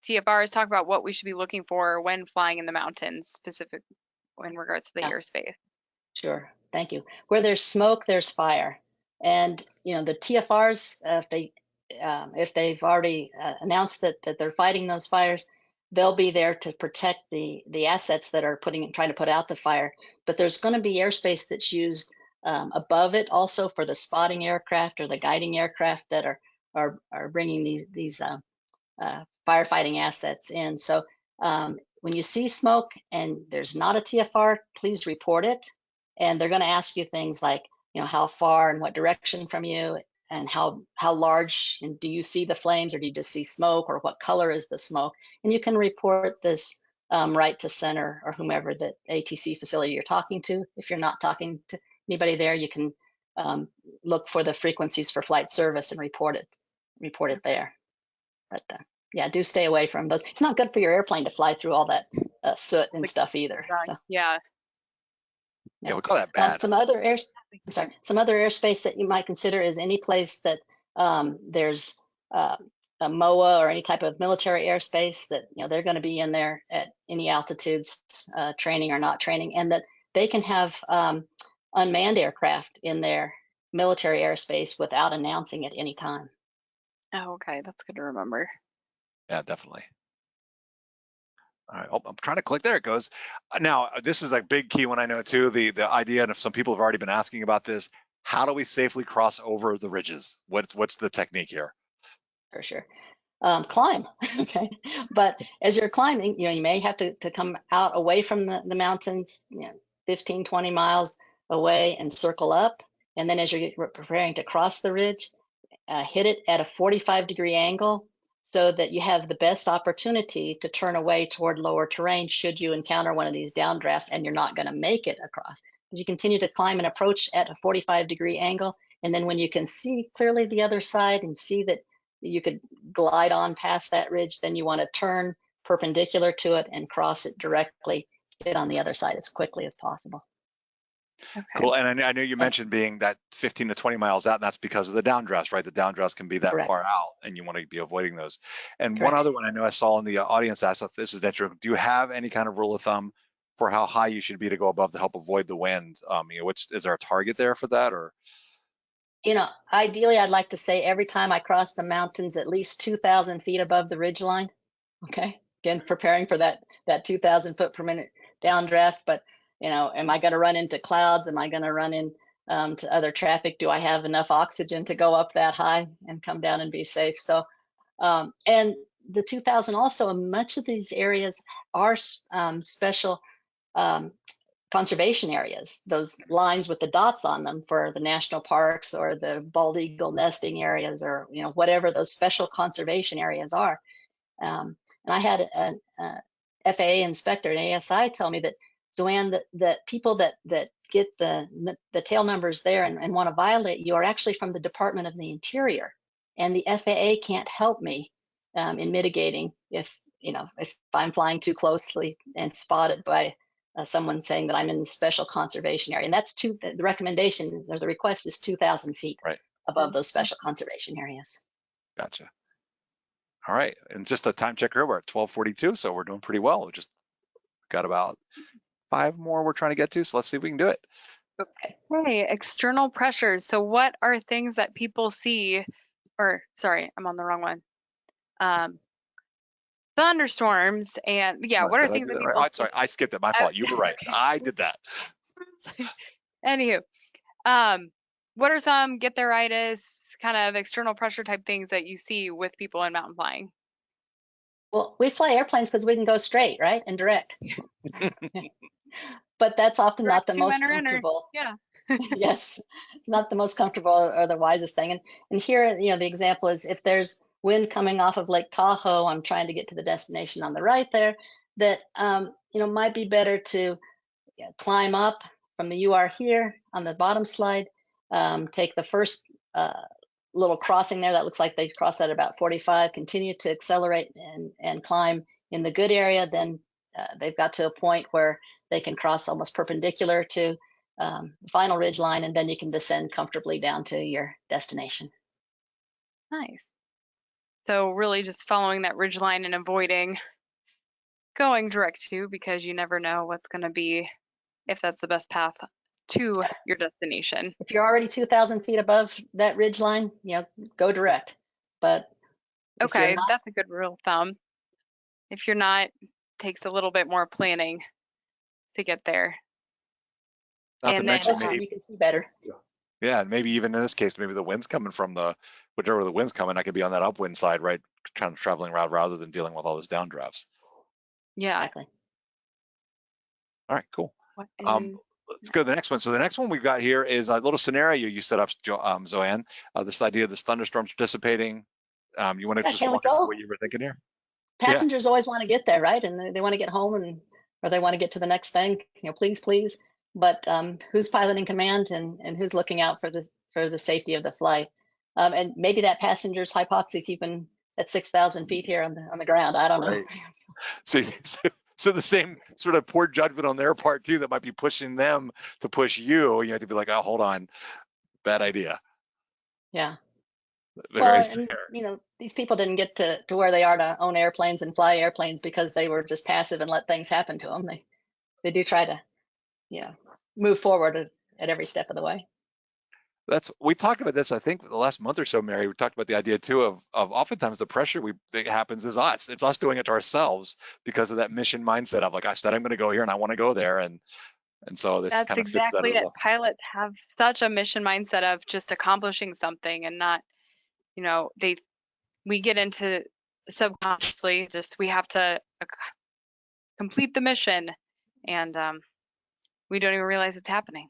CFRs talk about what we should be looking for when flying in the mountains, specific in regards to the airspace. Sure, thank you. Where there's smoke, there's fire. And the TFRs, if they've already announced that they're fighting those fires, they'll be there to protect the assets that are trying to put out the fire. But there's going to be airspace that's used above it also for the spotting aircraft or the guiding aircraft that are bringing these firefighting assets in. So when you see smoke and there's not a TFR, please report it. And they're going to ask you things like, how far and what direction from you, and how large, and do you see the flames, or do you just see smoke, or what color is the smoke? And you can report this right to center or whomever the ATC facility you're talking to. If you're not talking to anybody there, you can look for the frequencies for flight service and report it there. But yeah, do stay away from those. It's not good for your airplane to fly through all that soot and stuff either. So. Yeah. Yeah, we call that bad. Some other airspace that you might consider is any place that there's a MOA or any type of military airspace that they're going to be in there at any altitudes, training or not training, and that they can have unmanned aircraft in their military airspace without announcing it any time. Oh, okay, that's good to remember. Yeah, definitely. All right, I'm trying to click. There it goes. Now, this is a big key one I know too. The idea, and if some people have already been asking about this, how do we safely cross over the ridges? What's the technique here? For sure. Climb, okay. But as you're climbing, you may have to come out away from the mountains, 15, 20 miles away and circle up. And then as you're preparing to cross the ridge, hit it at a 45-degree angle so that you have the best opportunity to turn away toward lower terrain should you encounter one of these downdrafts and you're not going to make it across. As you continue to climb and approach at a 45-degree angle, and then when you can see clearly the other side and see that you could glide on past that ridge, then you want to turn perpendicular to it and cross it directly, get on the other side as quickly as possible. Okay. Cool. And I know you mentioned being that 15 to 20 miles out, and that's because of the downdrafts, right? The downdrafts can be that Correct. far out, and you want to be avoiding those. And Correct. one other one I know I saw in the audience asked if this is interesting. Do you have any kind of rule of thumb for how high you should be to go above to help avoid the wind? Is there a target there for that, or? Ideally, I'd like to say every time I cross the mountains, at least 2,000 feet above the ridge line. Okay. Again, preparing for that 2,000 foot per minute downdraft. But, am I going to run into clouds? Am I going to run in to other traffic? Do I have enough oxygen to go up that high and come down and be safe? So, and the 2,000 also, much of these areas are special conservation areas, those lines with the dots on them for the national parks or the bald eagle nesting areas, or whatever those special conservation areas are. And I had an FAA inspector, an ASI, tell me that, Zoan, that people that get the tail numbers there and want to violate you are actually from the Department of the Interior, and the FAA can't help me in mitigating if I'm flying too closely and spotted by someone saying that I'm in the special conservation area. And that's the recommendation or the request is 2,000 feet Right above those special conservation areas. Gotcha. All right, and just a time checker, we're at 12:42, so we're doing pretty well. We just got about 5 more we're trying to get to, so let's see if we can do it. Okay. Hey, external pressures. So what are things that people see, or sorry, I'm on the wrong one. Thunderstorms and what are things that people see? Sorry, I skipped it. My fault. You were right. I did that. Anywho, what are some get-there-itis kind of external pressure type things that you see with people in mountain flying? Well, we fly airplanes because we can go straight, right, and direct. But that's often not the most comfortable. Yeah. Yes, it's not the most comfortable or the wisest thing. And here, the example is if there's wind coming off of Lake Tahoe, I'm trying to get to the destination on the right there, that, might be better to climb up from the UR here on the bottom slide, take the first little crossing there that looks like they cross at about 45, continue to accelerate and climb in the good area. Then they've got to a point where they can cross almost perpendicular to the final ridge line, and then you can descend comfortably down to your destination. Nice. So really just following that ridge line and avoiding going direct to, because you never know what's going to be, if that's the best path to your destination. If you're already 2,000 feet above that ridge line, go direct. But okay, that's a good rule of thumb. If you're not, takes a little bit more planning to get there. Not to mention, maybe you can see better. Yeah, and maybe even in this case, maybe the wind's coming from whichever the wind's coming, I could be on that upwind side, right, traveling route rather than dealing with all those downdrafts. Yeah. Exactly. All right, cool. Let's go to the next one. So the next one we've got here is a little scenario you set up, Zoan. This idea of this thunderstorm's participating. You want to just walk us through what you were thinking here? Passengers always want to get there, right? And they want to get home or they want to get to the next thing, please. But who's piloting command and who's looking out for the safety of the flight? And maybe that passenger's hypoxic even at 6,000 feet here on the ground. I don't know. So So the same sort of poor judgment on their part too, that might be pushing them to push you. You have to be like, oh, hold on, bad idea. Yeah. Very Well, fair. and these people didn't get to where they are to own airplanes and fly airplanes because they were just passive and let things happen to them. They do try to, move forward at every step of the way. We talked about this, I think, the last month or so, Mary. We talked about the idea too of oftentimes the pressure that happens is us. It's us doing it to ourselves because of that mission mindset of like, I said I'm going to go here and I want to go there, and so this That's kind of fits that exactly as it. well. Pilots have such a mission mindset of just accomplishing something and not, we get into subconsciously just we have to complete the mission, and we don't even realize it's happening.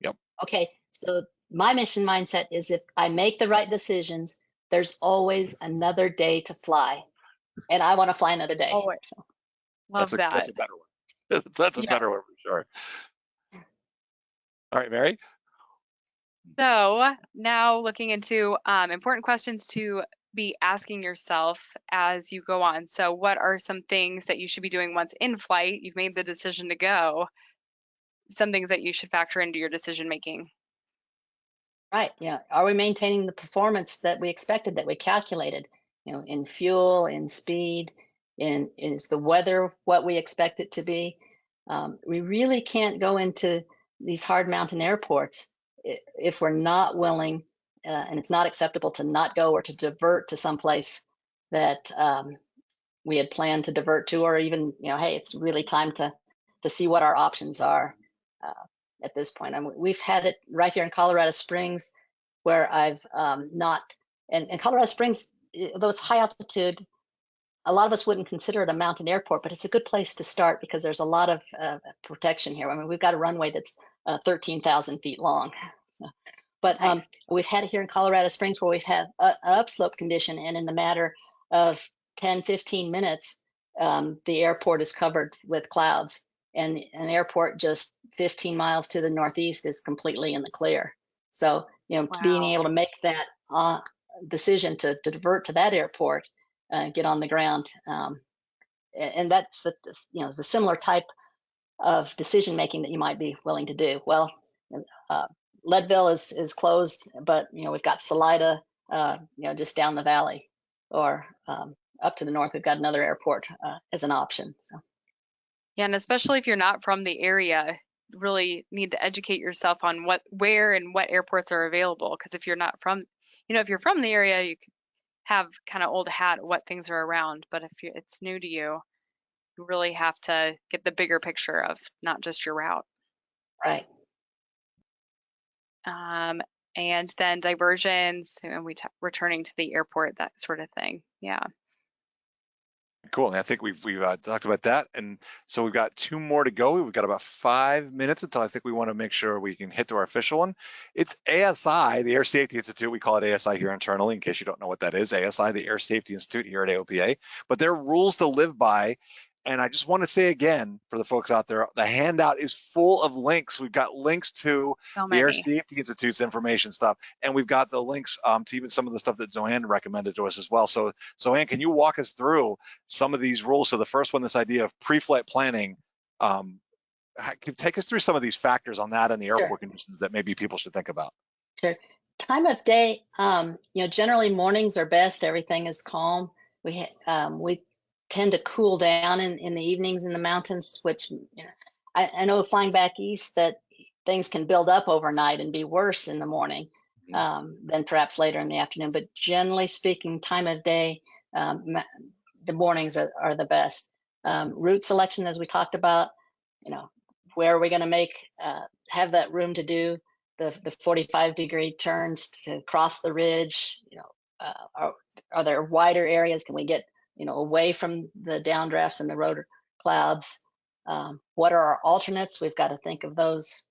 Yep. Okay, so my mission mindset is if I make the right decisions, there's always another day to fly, and I want to fly another day. Always. So. Love that. That's a better one. That's a better one for sure. All right, Mary. So now looking into important questions to be asking yourself as you go on. So what are some things that you should be doing once in flight? You've made the decision to go. Some things that you should factor into your decision making. Right. Yeah. Are we maintaining the performance that we expected, that we calculated? In fuel, in speed, is the weather what we expect it to be? We really can't go into these hard mountain airports if we're not willing, and it's not acceptable to not go or to divert to someplace that we had planned to divert to, or even, hey, it's really time to see what our options are. At this point, we've had it right here in Colorado Springs, where I've not, and Colorado Springs, though it's high altitude, a lot of us wouldn't consider it a mountain airport, but it's a good place to start because there's a lot of protection here. I mean, we've got a runway that's 13,000 feet long. But Nice. we've had it here in Colorado Springs where we've had an upslope condition, and in the matter of 10, 15 minutes, the airport is covered with clouds, and an airport just 15 miles to the northeast is completely in the clear. So, being Wow. able to make that decision to divert to that airport, get on the ground, and that's the similar type of decision making that you might be willing to do. Well, Leadville is closed, but we've got Salida, just down the valley, or up to the north, we've got another airport as an option. So. Yeah, and especially if you're not from the area, you really need to educate yourself on where and what airports are available. Because if you're not from, if you're from the area, you can have kind of old hat what things are around. But if it's new to you, you really have to get the bigger picture of not just your route. Right. And then diversions, and returning to the airport, that sort of thing. Yeah. Cool. And I think we've talked about that, and so we've got 2 more to go. We've got about 5 minutes until I think we want to make sure we can hit to our official one. It's ASI, the Air Safety Institute. We call it ASI here internally, in case you don't know what that is. ASI, the Air Safety Institute here at AOPA. But there are rules to live by. And I just want to say again, for the folks out there, the handout is full of links. We've got links to the Air Safety Institute's information stuff, and we've got the links to even some of the stuff that Zoan recommended to us as well. So, Zoan, can you walk us through some of these rules? So the first one, this idea of pre-flight planning, take us through some of these factors on that and the airport conditions that maybe people should think about. Sure. Time of day, generally mornings are best. Everything is calm. We tend to cool down in the evenings in the mountains, which I know flying back east that things can build up overnight and be worse in the morning than perhaps later in the afternoon. But generally speaking, time of day, the mornings are the best. Route selection, as we talked about, where are we going to have that room to do the 45-degree turns to cross the ridge? Are there wider areas? Can we get away from the downdrafts and the road clouds? What are our alternates? We've got to think of those,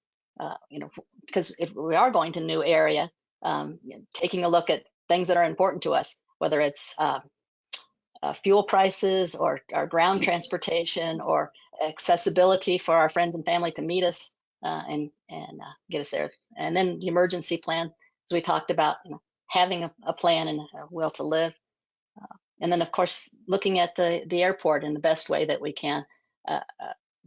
because if we are going to a new area, taking a look at things that are important to us, whether it's fuel prices or our ground transportation or accessibility for our friends and family to meet us and get us there. And then the emergency plan, as we talked about, having a plan and a will to live. And then, of course, looking at the airport in the best way that we can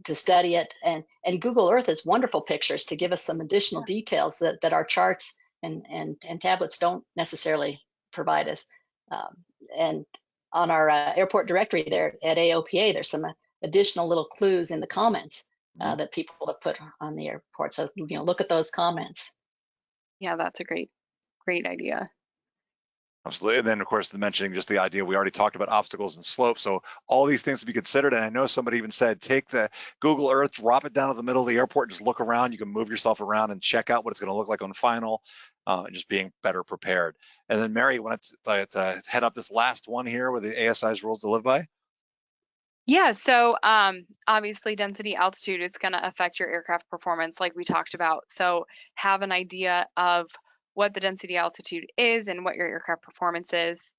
to study it. And Google Earth has wonderful pictures to give us some additional details that our charts and tablets don't necessarily provide us. And on our airport directory there at AOPA, there's some additional little clues in the comments that people have put on the airport. So, look at those comments. Yeah, that's a great idea. Absolutely. And then, of course, mentioning just the idea, we already talked about obstacles and slopes. So all these things to be considered. And I know somebody even said, take the Google Earth, drop it down to the middle of the airport, and just look around. You can move yourself around and check out what it's going to look like on final, and just being better prepared. And then, Mary, you want to head up this last one here with the ASI's rules to live by? Yeah, so obviously density altitude is going to affect your aircraft performance like we talked about. So have an idea of what the density altitude is and what your aircraft performance is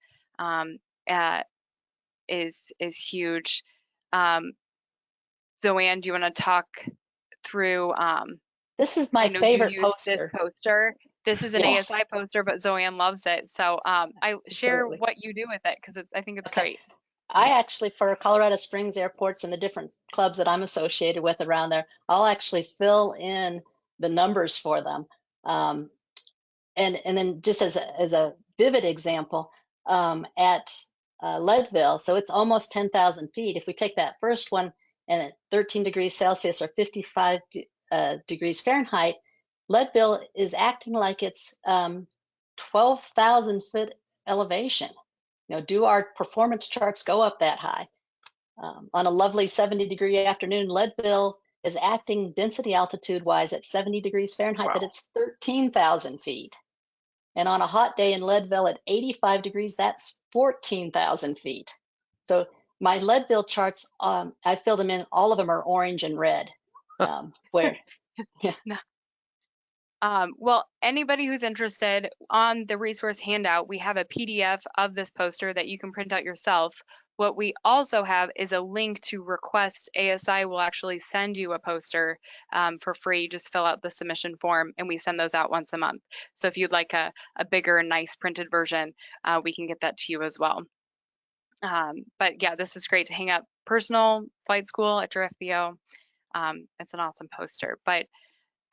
huge. Zoan, do you want to talk through? This is my favorite poster. This poster. This is an ASI poster, but Zoan loves it. So I share what you do with it because I think it's great. I actually, for Colorado Springs airports and the different clubs that I'm associated with around there, I'll actually fill in the numbers for them. And then just as a vivid example, at Leadville, so it's almost 10,000 feet. If we take that first one and at 13 degrees Celsius or 55 degrees Fahrenheit, Leadville is acting like it's 12,000 foot elevation. Do our performance charts go up that high? On a lovely 70-degree afternoon, Leadville is acting density altitude-wise at 70 degrees Fahrenheit, that it's 13,000 feet. And on a hot day in Leadville at 85 degrees, that's 14,000 feet. So my Leadville charts, I filled them in, all of them are orange and red. Well, anybody who's interested, on the resource handout, we have a PDF of this poster that you can print out yourself. What we also have is a link to request. ASI will actually send you a poster for free. Just fill out the submission form and we send those out once a month. So if you'd like a bigger, nice printed version, we can get that to you as well. But yeah, this is great to hang up personal flight school at your FBO. It's an awesome poster. But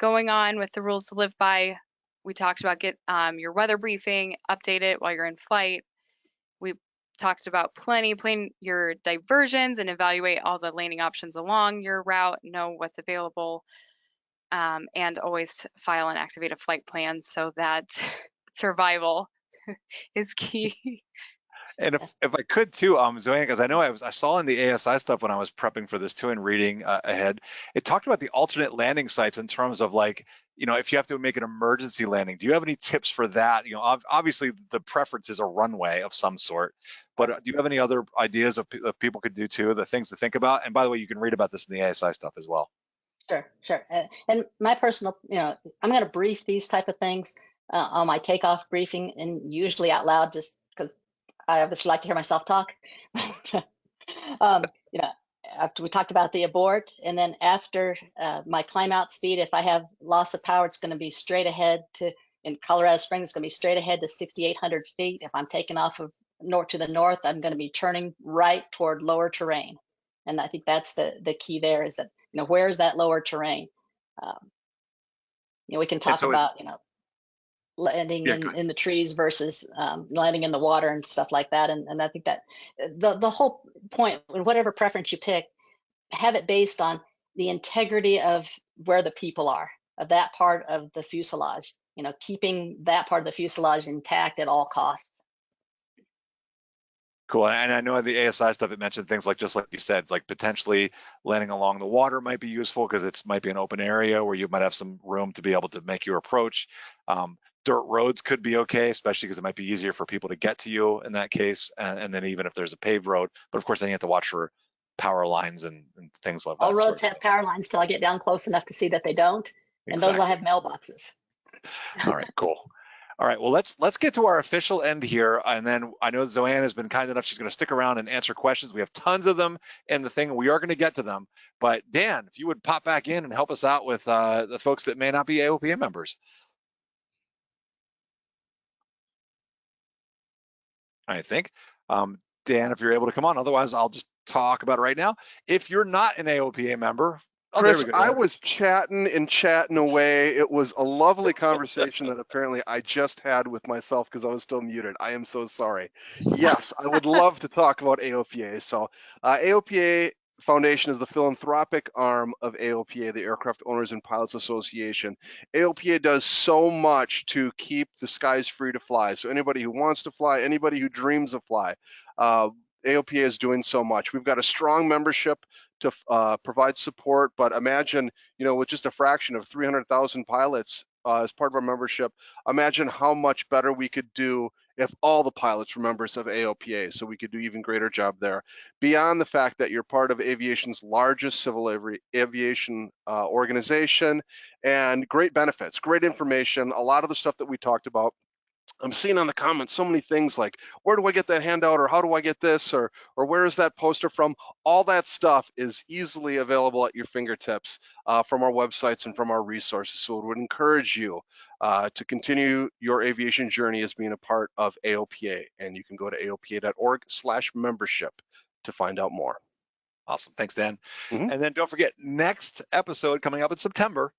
going on with the rules to live by, we talked about get your weather briefing, update it while you're in flight. We talked about plan your diversions and evaluate all the landing options along your route, know what's available, and always file and activate a flight plan so that survival is key. And if I could too, Zoan, because I know I saw in the ASI stuff when I was prepping for this too and reading ahead, it talked about the alternate landing sites in terms of like, if you have to make an emergency landing. Do you have any tips for that? Obviously the preference is a runway of some sort, but do you have any other ideas of people could do too, the things to think about? And by the way, you can read about this in the ASI stuff as well. Sure. And my personal, I'm going to brief these type of things on my takeoff briefing, and usually out loud, just because I obviously like to hear myself talk. After we talked about the abort, and then after my climb out speed, if I have loss of power, it's going to be straight ahead in Colorado Springs, it's going to be straight ahead to 6,800 feet. If I'm taking off of north to the north, I'm going to be turning right toward lower terrain. And I think that's the key there, is that, where is that lower terrain? We can talk about, landing in the trees versus landing in the water and stuff like that. And I think that the whole point, whatever preference you pick, have it based on the integrity of where the people are, of that part of the fuselage, keeping that part of the fuselage intact at all costs. Cool. And I know the ASI stuff, it mentioned things like, just like you said, like potentially landing along the water might be useful because it might be an open area where you might have some room to be able to make your approach. Dirt roads could be okay, especially because it might be easier for people to get to you in that case. And then even if there's a paved road, but of course then you have to watch for power lines and things like that. All roads have power lines till I get down close enough to see that they don't. Exactly. And those will have mailboxes. All right, cool. All right, well, let's get to our official end here. And then I know Zoan has been kind enough, she's going to stick around and answer questions. We have tons of them in the thing. We are going to get to them. But Dan, if you would pop back in and help us out with the folks that may not be AOPA members. I think. Dan, if you're able to come on. Otherwise, I'll just talk about it right now. If you're not an AOPA member, oh, there Chris, we go. I was chatting and chatting away. It was a lovely conversation that apparently I just had with myself because I was still muted. I am so sorry. Yes, I would love to talk about AOPA. So AOPA Foundation is the philanthropic arm of AOPA, the Aircraft Owners and Pilots Association. AOPA does so much to keep the skies free to fly. So anybody who wants to fly, anybody who dreams of fly, AOPA is doing so much. We've got a strong membership to provide support, but imagine, with just a fraction of 300,000 pilots as part of our membership, imagine how much better we could do if all the pilots were members of AOPA, so we could do even greater job there. Beyond the fact that you're part of aviation's largest civil aviation organization, and great benefits, great information, a lot of the stuff that we talked about. I'm seeing on the comments so many things like, where do I get that handout, or how do I get this, or where is that poster from? All that stuff is easily available at your fingertips from our websites and from our resources. So I would encourage you to continue your aviation journey as being a part of AOPA, and you can go to aopa.org/membership to find out more. Awesome. Thanks, Dan. Mm-hmm. And then don't forget, next episode coming up in September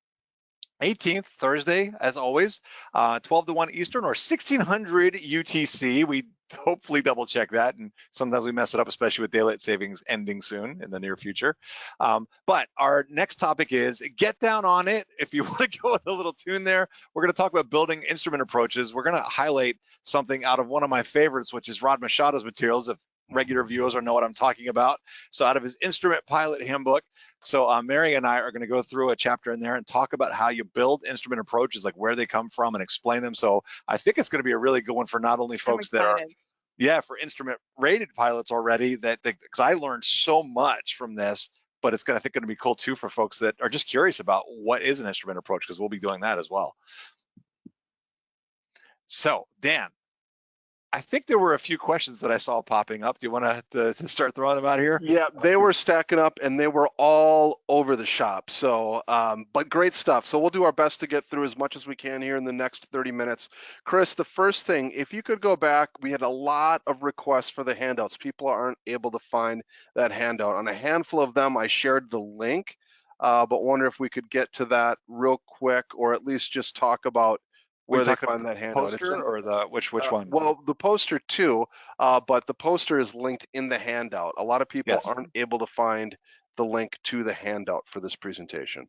18th, Thursday, as always, 12 to 1 Eastern or 1600 UTC. We hopefully double check that, and sometimes we mess it up, especially with daylight savings ending soon in the near future. But our next topic is get down on it. If you want to go with a little tune there, we're going to talk about building instrument approaches. We're going to highlight something out of one of my favorites, which is Rod Machado's materials. If regular viewers know what I'm talking about. So out of his Instrument Pilot Handbook. So Mary and I are going to go through a chapter in there and talk about how you build instrument approaches, like where they come from, and explain them. So I think it's going to be a really good one for not only folks that are, for instrument rated pilots already, because I learned so much from this, but it's I think going to be cool too for folks that are just curious about what is an instrument approach, because we'll be doing that as well. So Dan, I think there were a few questions that I saw popping up. Do you want to start throwing them out here? Yeah, they were stacking up and they were all over the shop. So, but great stuff. So we'll do our best to get through as much as we can here in the next 30 minutes. Chris, the first thing, if you could go back, we had a lot of requests for the handouts. People aren't able to find that handout. On a handful of them, I shared the link, but wonder if we could get to that real quick, or at least just talk about where they find that handout. Poster or the which one? Well, the poster too, but the poster is linked in the handout. A lot of people aren't able to find the link to the handout for this presentation.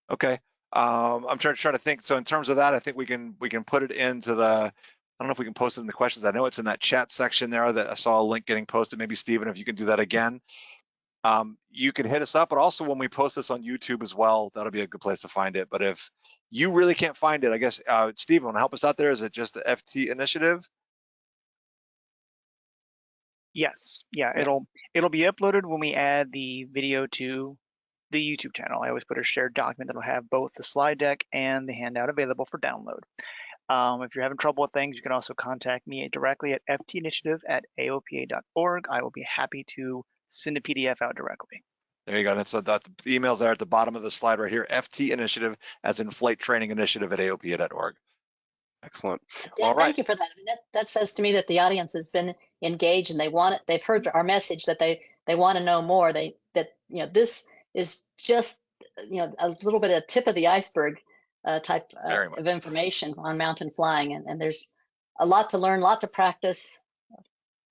Okay, I'm trying to think. So in terms of that, I think we can put it into the. I don't know if we can post it in the questions. I know it's in that chat section there that I saw a link getting posted. Maybe Stephen, if you can do that again. You can hit us up, but also when we post this on YouTube as well, that'll be a good place to find it. But if you really can't find it, I guess, Steve, want to help us out there? Is it just the FT initiative? Yes, yeah, it'll be uploaded when we add the video to the YouTube channel. I always put a shared document that'll have both the slide deck and the handout available for download. If you're having trouble with things, you can also contact me directly at ftinitiative@aopa.org. I will be happy to send a PDF out directly. There you go. That's the emails are at the bottom of the slide right here. FT initiative, as in Flight Training Initiative at AOPA.org. Excellent. Yeah, all right. Thank you for that. I mean, that says to me that the audience has been engaged and they want it. They've heard our message that they want to know more. This is just a little bit of tip of the iceberg type of information on mountain flying, and there's a lot to learn, a lot to practice,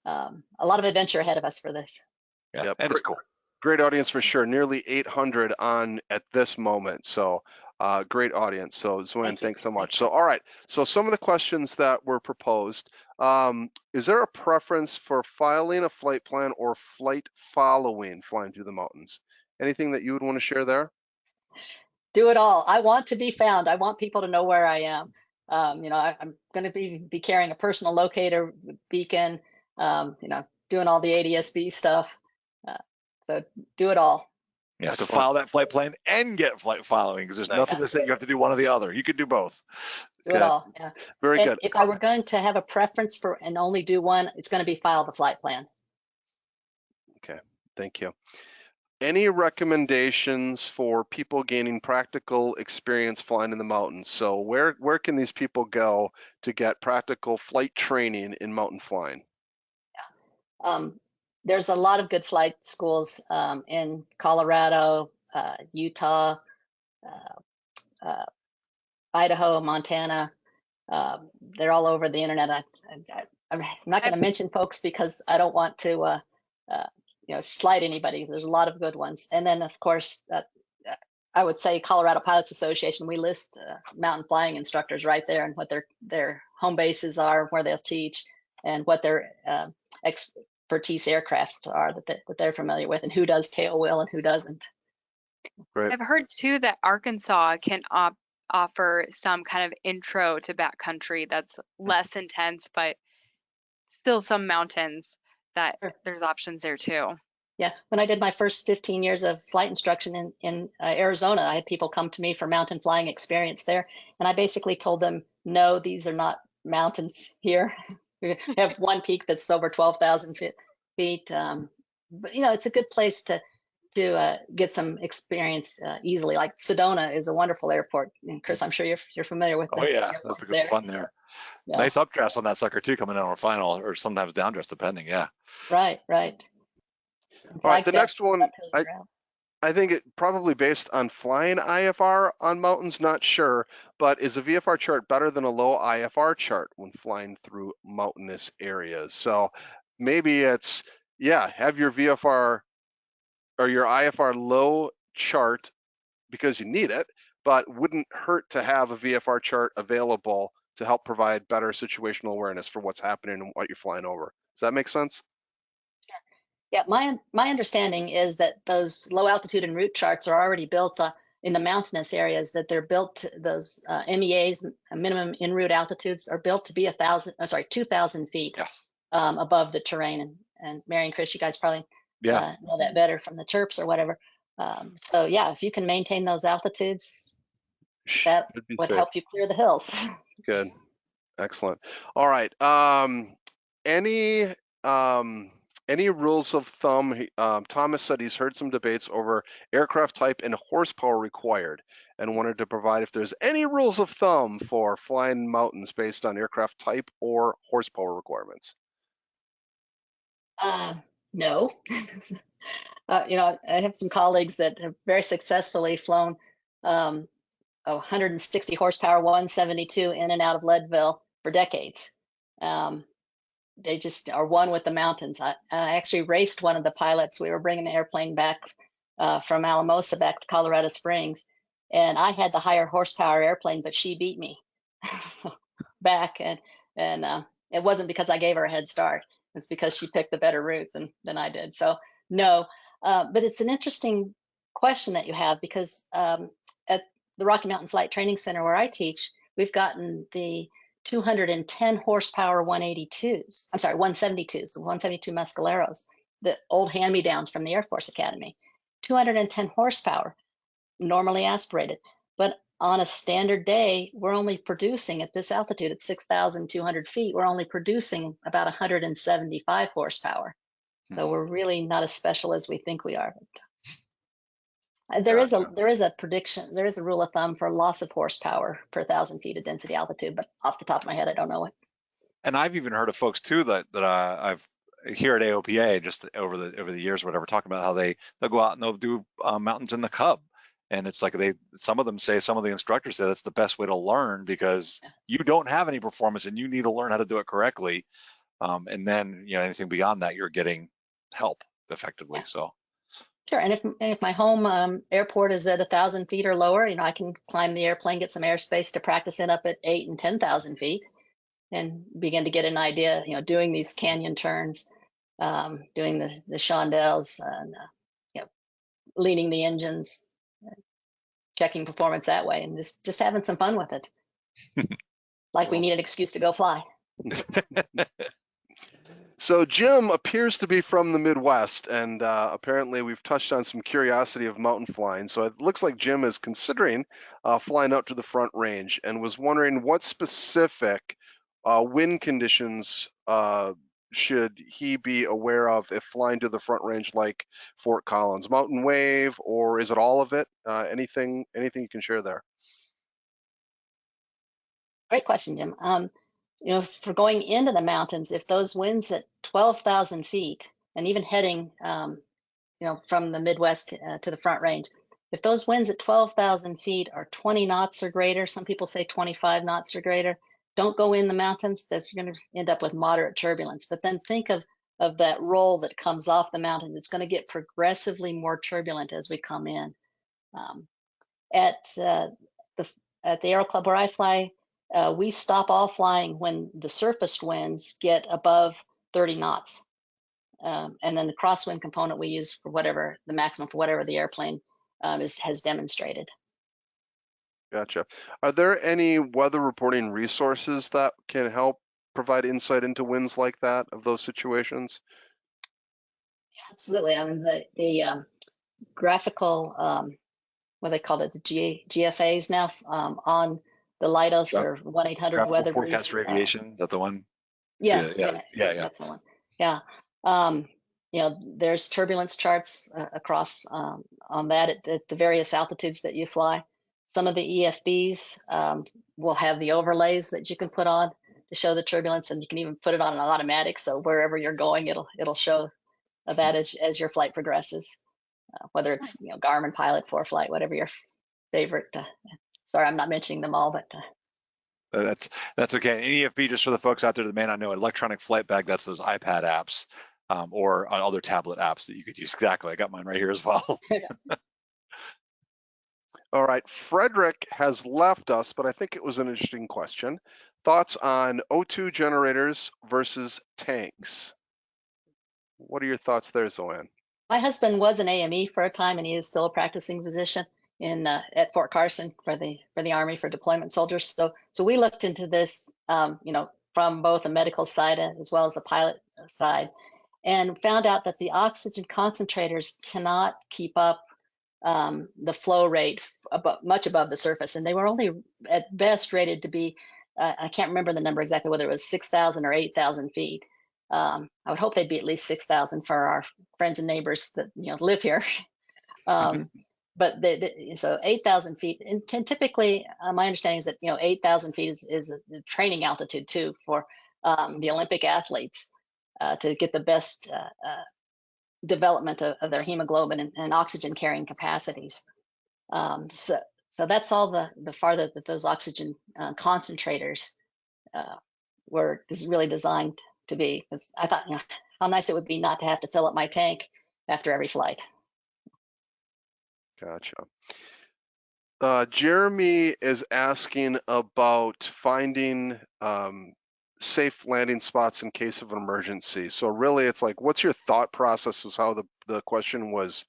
a lot of adventure ahead of us for this. Yeah, yep. And it's cool. Great audience for sure. Nearly 800 on at this moment. So great audience. So Zoan, thanks so much. So all right. So some of the questions that were proposed. Is there a preference for filing a flight plan or flight following flying through the mountains? Anything that you would want to share there? Do it all. I want to be found. I want people to know where I am. I'm going to be carrying a personal locator, beacon, doing all the ADS-B stuff. So do it all. Yeah, so file that flight plan and get flight following, because there's nothing to say you have to do one or the other. You could do both. Do it all, yeah. Very good. If I were going to have a preference for and only do one, it's going to be file the flight plan. Okay, thank you. Any recommendations for people gaining practical experience flying in the mountains? So where can these people go to get practical flight training in mountain flying? There's a lot of good flight schools in Colorado, Utah, Idaho, Montana. They're all over the internet. I'm not going to mention folks because I don't want to slight anybody. There's a lot of good ones. And then, of course, I would say Colorado Pilots Association, we list mountain flying instructors right there and what their home bases are, where they'll teach, and what their expertise aircrafts are that they're familiar with, and who does tail wheel and who doesn't. Right. I've heard too that Arkansas can offer some kind of intro to backcountry that's less intense, but still some mountains that there's options there too. Yeah, when I did my first 15 years of flight instruction in Arizona, I had people come to me for mountain flying experience there, and I basically told them, no, these are not mountains here. We have one peak that's over 12,000 feet, but it's a good place to get some experience easily. Like Sedona is a wonderful airport, and Chris, I'm sure you're familiar with. Oh yeah, that's a good fun there. Yeah. Nice updrafts on that sucker too, coming in on a final, or sometimes downdrafts depending. Yeah. Right. All right, the next one, I think it probably based on flying IFR on mountains, not sure, but is a VFR chart better than a low IFR chart when flying through mountainous areas? So maybe it's, have your VFR or your IFR low chart because you need it, but wouldn't hurt to have a VFR chart available to help provide better situational awareness for what's happening and what you're flying over. Does that make sense? Yeah, my understanding is that those low altitude and route charts are already built in the mountainous areas, that they're built, those MEAs, minimum en route altitudes, are built to be 2,000 feet above the terrain. And Mary and Chris, you guys probably know that better from the chirps or whatever. So yeah, if you can maintain those altitudes, that would help you clear the hills. Good, excellent. All right, any rules of thumb? Thomas said he's heard some debates over aircraft type and horsepower required, and wanted to provide if there's any rules of thumb for flying mountains based on aircraft type or horsepower requirements. No. I have some colleagues that have very successfully flown 160 horsepower 172 in and out of Leadville for decades. They just are one with the mountains. I actually raced one of the pilots. We were bringing the airplane back from Alamosa back to Colorado Springs, and I had the higher horsepower airplane, but she beat me back, and it wasn't because I gave her a head start. It's because she picked the better route than I did. So no, but it's an interesting question that you have, because at the Rocky Mountain Flight Training Center where I teach, we've gotten the 210 horsepower 182s. I'm sorry, 172s, the 172 Mescaleros, the old hand-me-downs from the Air Force Academy. 210 horsepower, normally aspirated. But on a standard day, we're only producing at this altitude at 6,200 feet, we're only producing about 175 horsepower. So we're really not as special as we think we are. There is a prediction, there is a rule of thumb for loss of horsepower per 1,000 feet of density altitude, but off the top of my head, I don't know it. And I've even heard of folks too that I've here at AOPA just over the years, or whatever, talking about how they'll go out and they'll do mountains in the Cub, and it's like some of them say, some of the instructors say that's the best way to learn, because you don't have any performance and you need to learn how to do it correctly, and then anything beyond that, you're getting help effectively. So. Sure, and if my home airport is at 1,000 feet or lower, I can climb the airplane, get some airspace to practice it up at 8,000 and 10,000 feet, and begin to get an idea. Doing these canyon turns, doing the chandelles, and leaning the engines, checking performance that way, and just having some fun with it. Like we need an excuse to go fly. So Jim appears to be from the Midwest, and apparently we've touched on some curiosity of mountain flying. So it looks like Jim is considering flying out to the Front Range, and was wondering what specific wind conditions should he be aware of if flying to the Front Range, like Fort Collins? Mountain wave, or is it all of it? Anything you can share there? Great question, Jim. for going into the mountains, if those winds at 12,000 feet, and even heading, from the Midwest to the Front Range, if those winds at 12,000 feet are 20 knots or greater, some people say 25 knots or greater, don't go in the mountains. That you're going to end up with moderate turbulence. But then think of that roll that comes off the mountain. It's going to get progressively more turbulent as we come in. At the Aero Club where I fly, we stop all flying when the surface winds get above 30 knots. And then the crosswind component we use for whatever the maximum for whatever the airplane has demonstrated. Gotcha. Are there any weather reporting resources that can help provide insight into winds like that, of those situations? Absolutely. I mean, the graphical, what they call it, the GFAs now on the Leidos or 1-800 weather forecast for aviation. Is that the one? Yeah. That's the one. Yeah. There's turbulence charts across on that at the various altitudes that you fly. Some of the EFBs will have the overlays that you can put on to show the turbulence, and you can even put it on an automatic. So wherever you're going, it'll show that as your flight progresses. Whether it's Garmin Pilot, ForeFlight, whatever your favorite. Sorry, I'm not mentioning them all, but that's okay. An EFB, just for the folks out there that may not know, electronic flight bag. That's those iPad apps or other tablet apps that you could use. Exactly, I got mine right here as well. All right, Frederick has left us, but I think it was an interesting question. Thoughts on O2 generators versus tanks? What are your thoughts there, Zoan? My husband was an AME for a time, and he is still a practicing physician at Fort Carson for the Army for deployment soldiers. So we looked into this, from both a medical side as well as a pilot side, and found out that the oxygen concentrators cannot keep up the flow rate much above the surface, and they were only at best rated to be, I can't remember the number exactly, whether it was 6,000 or 8,000 feet. I would hope they'd be at least 6,000 for our friends and neighbors that live here. But so 8,000 feet, and typically my understanding is that 8,000 feet is a training altitude too for the Olympic athletes to get the best development of their hemoglobin and oxygen carrying capacities. So that's all the farther that those oxygen concentrators is really designed to be. Because I thought, how nice it would be not to have to fill up my tank after every flight. Gotcha. Jeremy is asking about finding safe landing spots in case of an emergency. So really, it's like, what's your thought process? Was how the question was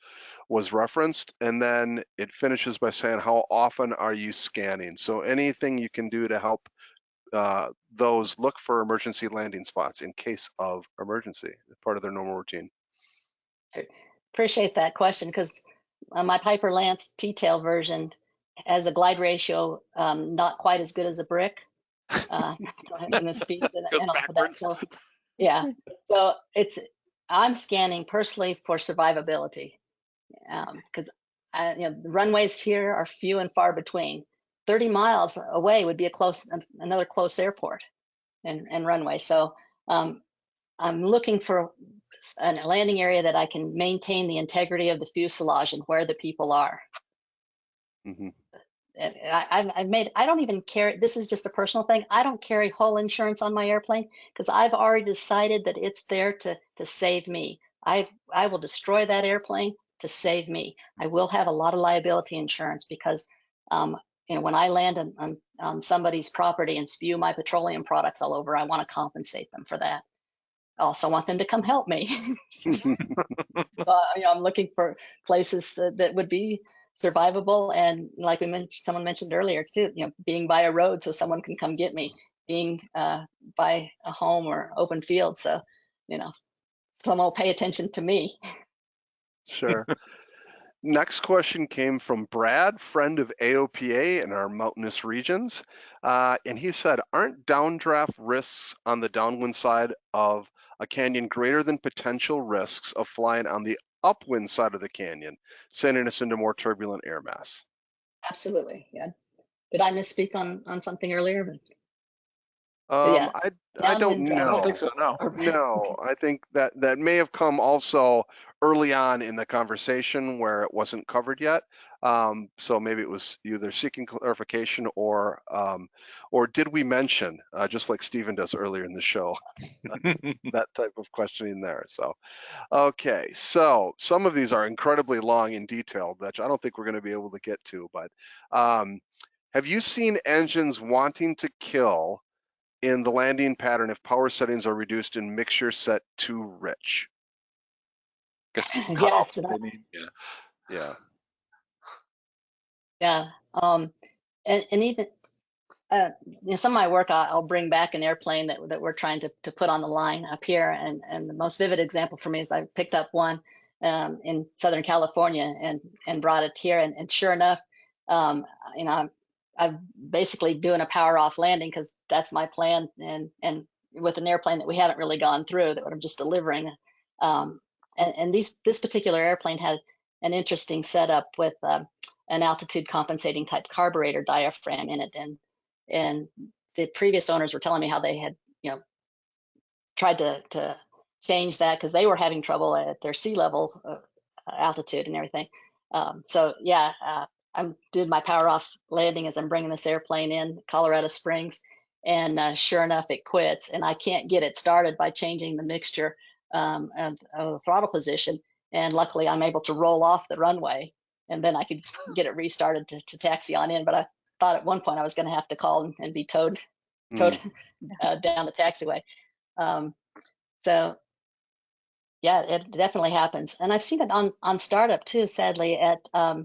referenced, and then it finishes by saying, how often are you scanning? So anything you can do to help those look for emergency landing spots in case of emergency, part of their normal routine. Appreciate that question, because my Piper Lance T-tail version has a glide ratio not quite as good as a brick. I don't have the speed and all of that. So yeah, so I'm scanning personally for survivability, because the runways here are few and far between. 30 miles away would be another close airport and runway. So I'm looking for a landing area that I can maintain the integrity of the fuselage and where the people are. Mm-hmm. I don't even carry, this is just a personal thing, I don't carry hull insurance on my airplane because I've already decided that it's there to save me. I will destroy that airplane to save me. I will have a lot of liability insurance because when I land on somebody's property and spew my petroleum products all over, I want to compensate them for that. I also want them to come help me. I'm looking for places that would be survivable, and like someone mentioned earlier too, being by a road so someone can come get me, being by a home or open field, so someone will pay attention to me. Sure. Next question came from Brad, friend of AOPA in our mountainous regions, and he said, aren't downdraft risks on the downwind side of a canyon greater than potential risks of flying on the upwind side of the canyon, sending us into more turbulent air mass? Absolutely. Yeah. Did I misspeak on something earlier? Yeah. I don't Downwind I drafts don't know. think so. No. are No, I think that may have come also early on in the conversation where it wasn't covered yet. So maybe it was either seeking clarification or did we mention, just like Stephen does earlier in the show, that type of questioning there. So, okay, so some of these are incredibly long and detailed that I don't think we're going to be able to get to, but have you seen engines wanting to kill in the landing pattern if power settings are reduced and mixture set too rich? Guess cut off. yes, They mean, yeah. Yeah. yeah. And even some of my work, I'll bring back an airplane that we're trying to put on the line up here, and the most vivid example for me is I picked up one in Southern California and brought it here, and sure enough, um, I'm basically doing a power off landing because that's my plan, and with an airplane that we haven't really gone through, that I'm just delivering. And this particular airplane had an interesting setup with an altitude compensating type carburetor diaphragm in it, and the previous owners were telling me how they had tried to change that because they were having trouble at their sea level altitude and everything. So yeah, I'm doing my power off landing as I'm bringing this airplane in Colorado Springs, and sure enough, it quits, and I can't get it started by changing the mixture of the throttle position. And luckily, I'm able to roll off the runway, and then I could get it restarted to taxi on in. But I thought at one point I was going to have to call and be towed down the taxiway. So yeah, it definitely happens, and I've seen it on startup too. Sadly, at I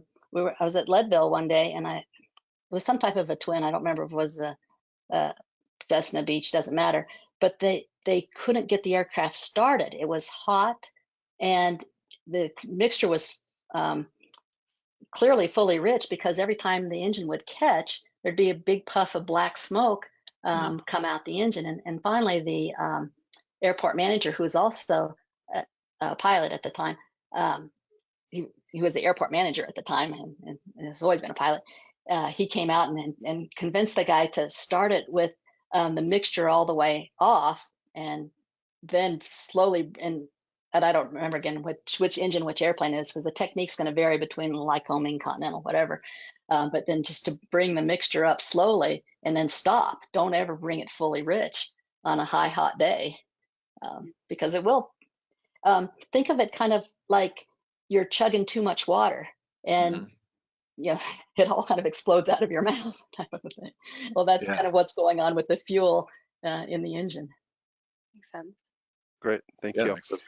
was at Leadville one day, and it was some type of a twin. I don't remember if it was Cessna Beach, doesn't matter. But they couldn't get the aircraft started. It was hot, and the mixture was clearly fully rich because every time the engine would catch, there'd be a big puff of black smoke come out the engine. And finally, the airport manager, who was also a pilot at the time, he was the airport manager at the time and has always been a pilot. He came out and convinced the guy to start it with the mixture all the way off, and then slowly, and I don't remember again which engine, which airplane it is, because the technique's going to vary between Lycoming, Continental, whatever. But then just to bring the mixture up slowly and then stop. Don't ever bring it fully rich on a high, hot day, because it will. Think of it kind of like you're chugging too much water, and it all kind of explodes out of your mouth. Well, that's kind of what's going on with the fuel in the engine. Makes sense. Great, thank Yeah, you. makes sense.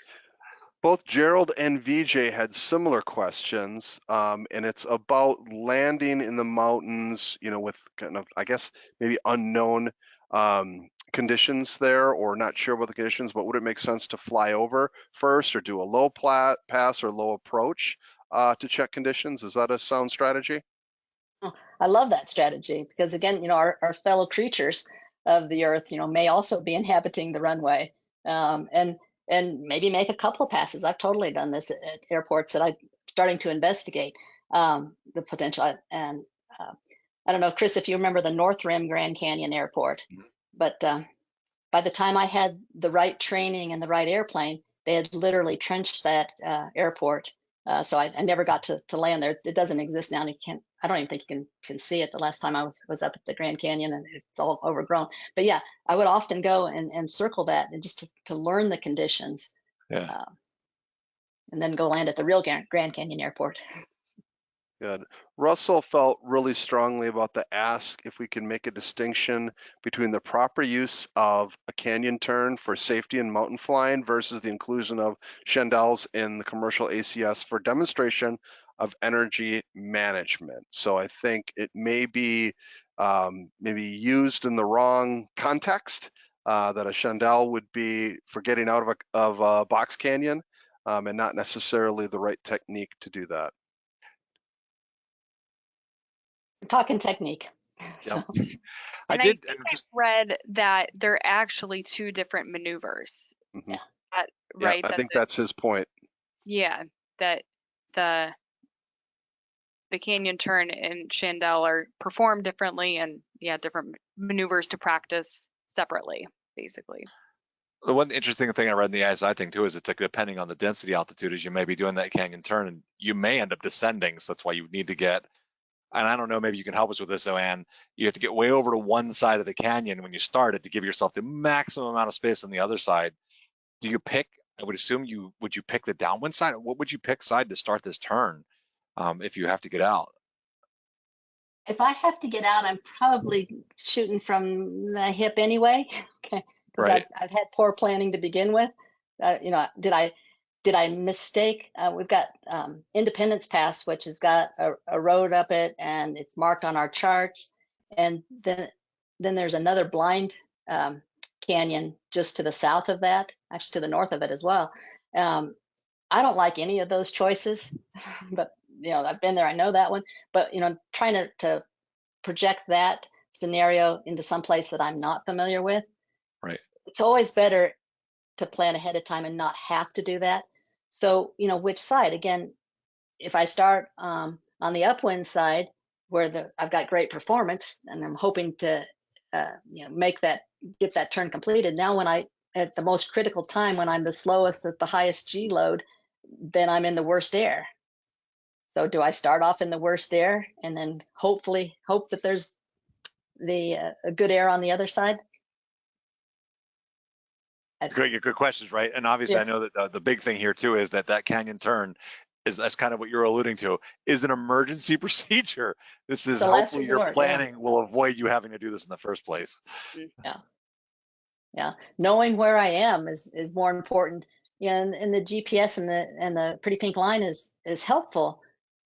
Both Gerald and VJ had similar questions, and it's about landing in the mountains, with kind of, I guess, maybe unknown conditions there, or not sure about the conditions, but would it make sense to fly over first or do a low pass or low approach to check conditions? Is that a sound strategy? I love that strategy because, again, our fellow creatures of the earth, may also be inhabiting the runway, and maybe make a couple of passes. I've totally done this at airports that I'm starting to investigate the potential. And I don't know, Chris, if you remember the North Rim Grand Canyon Airport, but by the time I had the right training and the right airplane, they had literally trenched that airport. So I never got to land there. It doesn't exist now. And I don't even think you can see it. The last time I was up at the Grand Canyon, and it's all overgrown. But yeah, I would often go and circle that, and just to learn the conditions. Yeah. And then go land at the real Grand Canyon Airport. Good. Russell felt really strongly about the ask if we can make a distinction between the proper use of a canyon turn for safety and mountain flying versus the inclusion of chandelles in the commercial ACS for demonstration of energy management. So I think it may be maybe used in the wrong context, that a chandelle would be for getting out of a box canyon, and not necessarily the right technique to do that. We're talking technique. So. And I think I've read that they're actually two different maneuvers. Yeah. Right. Yeah, I think that's his point. Yeah, that the canyon turn and chandelle are performed differently, and different maneuvers to practice separately, basically. The one interesting thing I read in the ASI thing too is it's like depending on the density altitude, as you may be doing that canyon turn, and you may end up descending. So that's why you need to get, and I don't know, maybe you can help us with this, Zoan. You have to get way over to one side of the canyon when you start it to give yourself the maximum amount of space on the other side. Do you pick, I would assume would you pick the downwind side? What would you pick side to start this turn if you have to get out? If I have to get out, I'm probably shooting from the hip anyway, okay, because Right. I've had poor planning to begin with. You know, did I mistake? We've got Independence Pass, which has got a road up it, and it's marked on our charts. And then there's another blind canyon just to the south of that, actually to the north of it as well. I don't like any of those choices, but you know, I've been there, I know that one. But you know, trying to project that scenario into some place that I'm not familiar with, Right. it's always better to plan ahead of time and not have to do that. So, you know, which side? Again, if I start on the upwind side where I've got great performance and I'm hoping to, you know, get that turn completed. Now, at the most critical time, when I'm the slowest at the highest G load, then I'm in the worst air. So do I start off in the worst air and then hopefully hope that there's a good air on the other side? Good questions, right? And obviously, Yeah. I know that the big thing here too is that canyon turn that's kind of what you're alluding to, is an emergency procedure. This is It's a last hopefully your resort, planning will avoid you having to do this in the first place. yeah. Yeah, knowing where I am is more important. Yeah, and the GPS and the pretty pink line is helpful,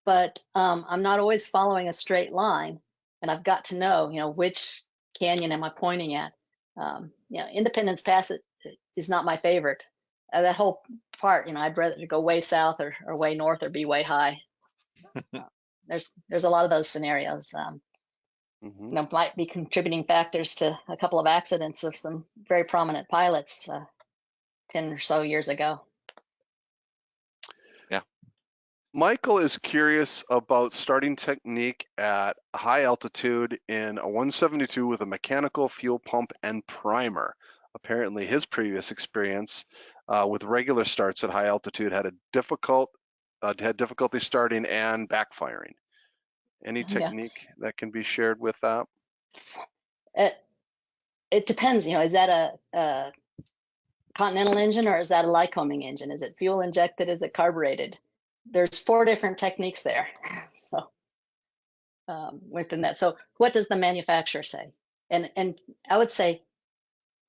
but I'm not always following a straight line, and I've got to know, you know, which canyon am I pointing at. You know, Independence Pass is not my favorite. That whole part, you know, I'd rather go way south or way north or be way high. There's a lot of those scenarios. You know, might be contributing factors to a couple of accidents of some very prominent pilots 10 or so years ago. Yeah. Michael is curious about starting technique at high altitude in a 172 with a mechanical fuel pump and primer. Apparently his previous experience with regular starts at high altitude had difficulty starting and backfiring. Any technique that can be shared with that? It depends, you know, is that a Continental engine or is that a Lycoming engine? Is it fuel injected? Is it carbureted? There's 4 different techniques there. So within that, so what does the manufacturer say? And I would say,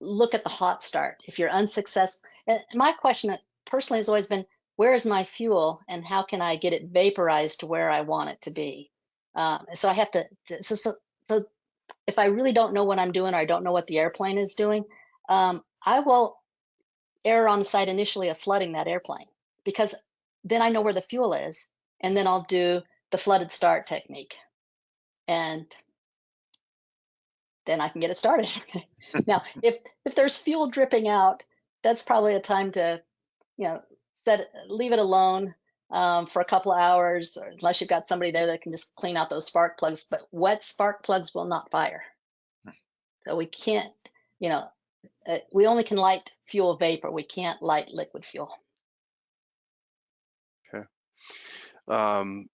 look at the hot start. If you're unsuccessful, and my question personally has always been, where is my fuel and how can I get it vaporized to where I want it to be? So I have to, so if I really don't know what I'm doing or I don't know what the airplane is doing, I will err on the side initially of flooding that airplane, because then I know where the fuel is, and then I'll do the flooded start technique, and then I can get it started. Now, if there's fuel dripping out, that's probably a time to, you know, leave it alone for a couple of hours, or unless you've got somebody there that can just clean out those spark plugs. But wet spark plugs will not fire, so we can't, you know, we only can light fuel vapor. We can't light liquid fuel. Okay.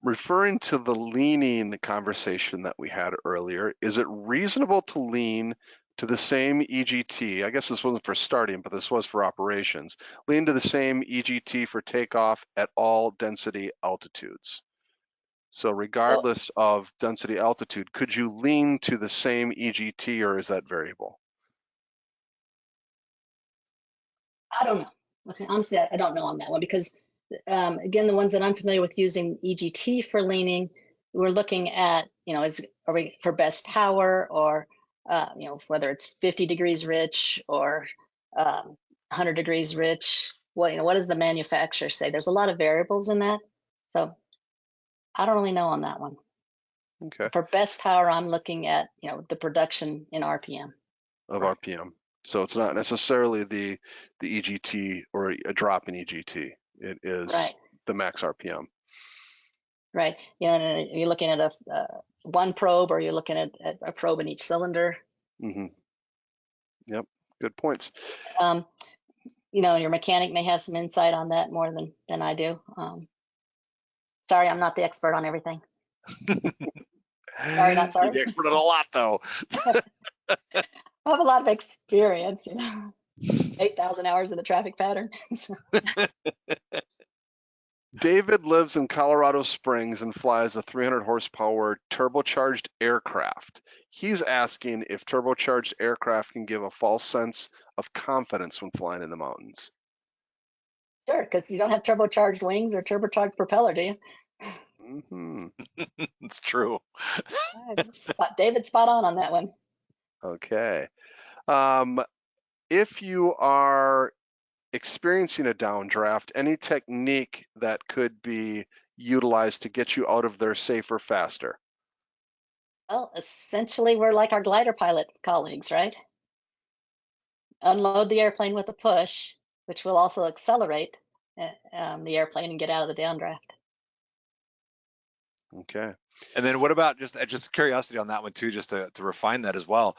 Referring to the leaning conversation that we had earlier, is it reasonable to lean to the same EGT? I guess this wasn't for starting, but this was for operations. Lean to the same EGT for takeoff at all density altitudes. So regardless of density altitude, could you lean to the same EGT, or is that variable? I don't know. Honestly, I don't know on that one, because again, the ones that I'm familiar with using EGT for leaning, we're looking at, you know, are we for best power, or you know, whether it's 50 degrees rich or 100 degrees rich. Well, you know, what does the manufacturer say? There's a lot of variables in that, so I don't really know on that one. Okay. For best power, I'm looking at, you know, the production in RPM. Of RPM. So it's not necessarily the EGT or a drop in EGT. It is the max RPM. Right. You know, and you're looking at one probe, or you're looking at a probe in each cylinder. Mm-hmm. Yep, good points. You know, your mechanic may have some insight on that more than I do. Sorry, I'm not the expert on everything. Sorry, not sorry. You're the expert on a lot, though. I have a lot of experience, you know, 8,000 hours in the traffic pattern. David lives in Colorado Springs and flies a 300 horsepower turbocharged aircraft. He's asking if turbocharged aircraft can give a false sense of confidence when flying in the mountains. Sure, because you don't have turbocharged wings or turbocharged propeller, do you? Mm-hmm. It's true. David's spot on that one. Okay. If you are experiencing a downdraft, any technique that could be utilized to get you out of there safer, faster? Well, essentially, we're like our glider pilot colleagues, right? Unload the airplane with a push, which will also accelerate the airplane and get out of the downdraft. Okay. And then what about just curiosity on that one too, just to refine that as well.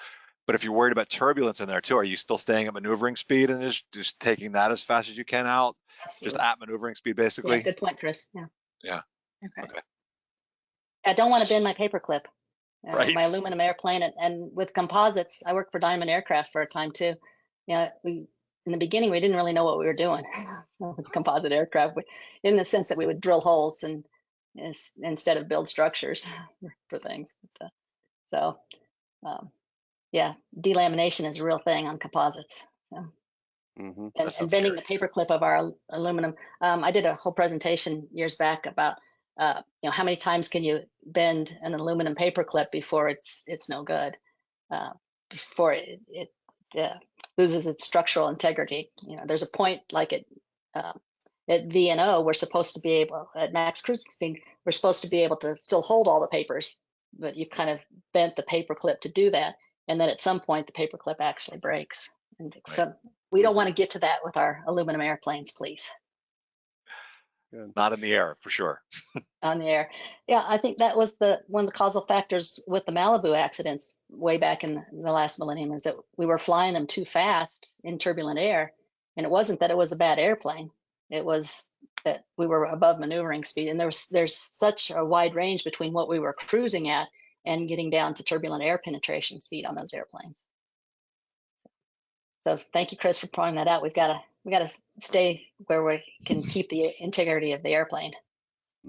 But if you're worried about turbulence in there too, are you still staying at maneuvering speed and just taking that as fast as you can out? Absolutely. Just at maneuvering speed, basically? Yeah, good point, Chris. Yeah. Yeah. Okay. I don't want to bend my paperclip. Right. My aluminum airplane, and with composites, I worked for Diamond Aircraft for a time too. You know, in the beginning we didn't really know what we were doing with composite aircraft, in the sense that we would drill holes and instead of build structures for things. Yeah, delamination is a real thing on composites. So. Mm-hmm. And bending the paperclip of our aluminum. I did a whole presentation years back about you know, how many times can you bend an aluminum paperclip before it's no good, before it loses its structural integrity. You know, there's a point like at VNO, we're supposed to be able, at max cruising speed, we're supposed to be able to still hold all the papers, but you kind of bent the paperclip to do that, and then at some point the paperclip actually breaks. And so we don't want to get to that with our aluminum airplanes, please. Good. Not in the air, for sure. On the air. Yeah, I think that was one of the causal factors with the Malibu accidents way back in the last millennium, is that we were flying them too fast in turbulent air. And it wasn't that it was a bad airplane. It was that we were above maneuvering speed. And there's such a wide range between what we were cruising at and getting down to turbulent air penetration speed on those airplanes. So thank you, Chris, for pointing that out. We gotta stay where we can keep the integrity of the airplane,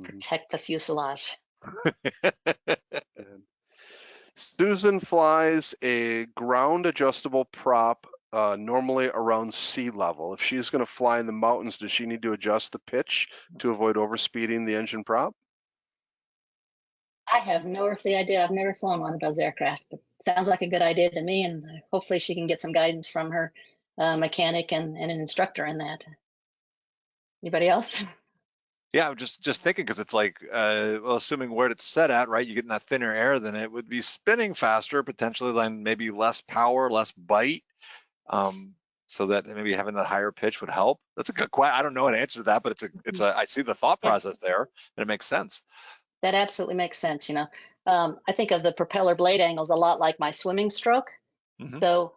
protect the fuselage. Susan flies a ground adjustable prop normally around sea level. If she's going to fly in the mountains, does she need to adjust the pitch to avoid overspeeding the engine prop? I have no earthly idea. I've never flown one of those aircraft, but sounds like a good idea to me, and hopefully she can get some guidance from her mechanic and an instructor in that. Anybody else? Yeah, I'm just thinking, because it's like, well, assuming where it's set at, right, you get in that thinner air, then it would be spinning faster, potentially, then maybe less power, less bite. So that maybe having that higher pitch would help. That's a good question. I don't know an answer to that, but I see the thought process there, and it makes sense. That absolutely makes sense. You know, I think of the propeller blade angles a lot like my swimming stroke. Mm-hmm. So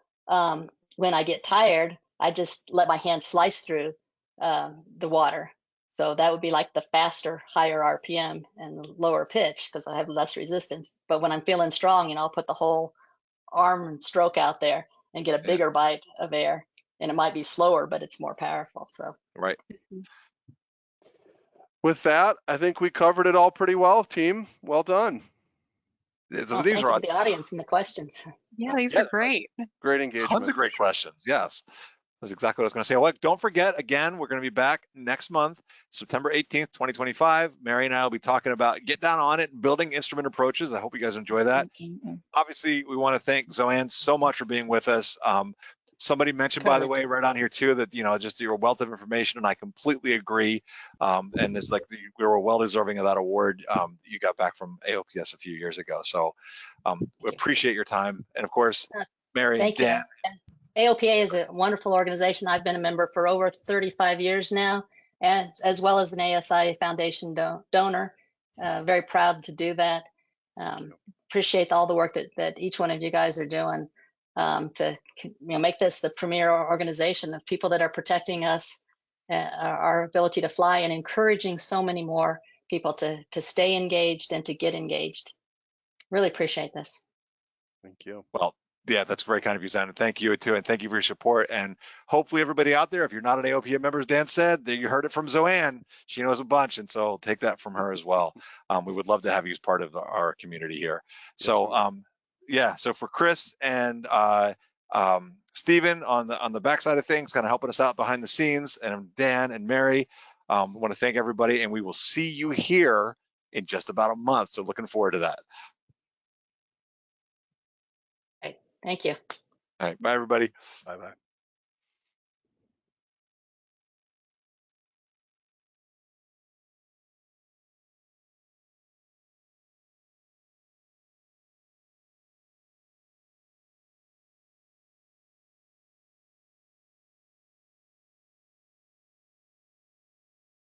when I get tired, I just let my hand slice through the water. So that would be like the faster, higher RPM and the lower pitch, because I have less resistance. But when I'm feeling strong, you know, I'll put the whole arm and stroke out there and get a bigger bite of air. And it might be slower, but it's more powerful. So right. With that, I think we covered it all pretty well, team. Well done. So these are the audience and the questions. Yeah, these are great. Great engagement. Tons of great questions. Yes. That's exactly what I was going to say. Well, don't forget, again, we're going to be back next month, September 18th, 2025. Mary and I will be talking about get down on it, building instrument approaches. I hope you guys enjoy that. Obviously, we want to thank Zoan so much for being with us. Somebody mentioned, by the way, right on here too, that, you know, just your wealth of information, and I completely agree. And it's like we were well deserving of that award you got back from AOPS a few years ago. So we appreciate your time. And of course, Mary and Dan. AOPA is a wonderful organization. I've been a member for over 35 years now, and as well as an ASI Foundation donor. Very proud to do that. Appreciate all the work that each one of you guys are doing. to make this the premier organization of people that are protecting us, our ability to fly, and encouraging so many more people to stay engaged and to get engaged. Really appreciate this. Thank you. Well, yeah, that's very kind of you, Zoan. And thank you too, and thank you for your support. And hopefully everybody out there, if you're not an AOPA member, as Dan said, that you heard it from Zoan. She knows a bunch, and so take that from her as well. We would love to have you as part of our community here. So yeah, so for Chris and Stephen on the backside of things, kind of helping us out behind the scenes, and Dan and Mary, I want to thank everybody, and we will see you here in just about a month. So looking forward to that. Thank you. All right, bye everybody. Bye-bye.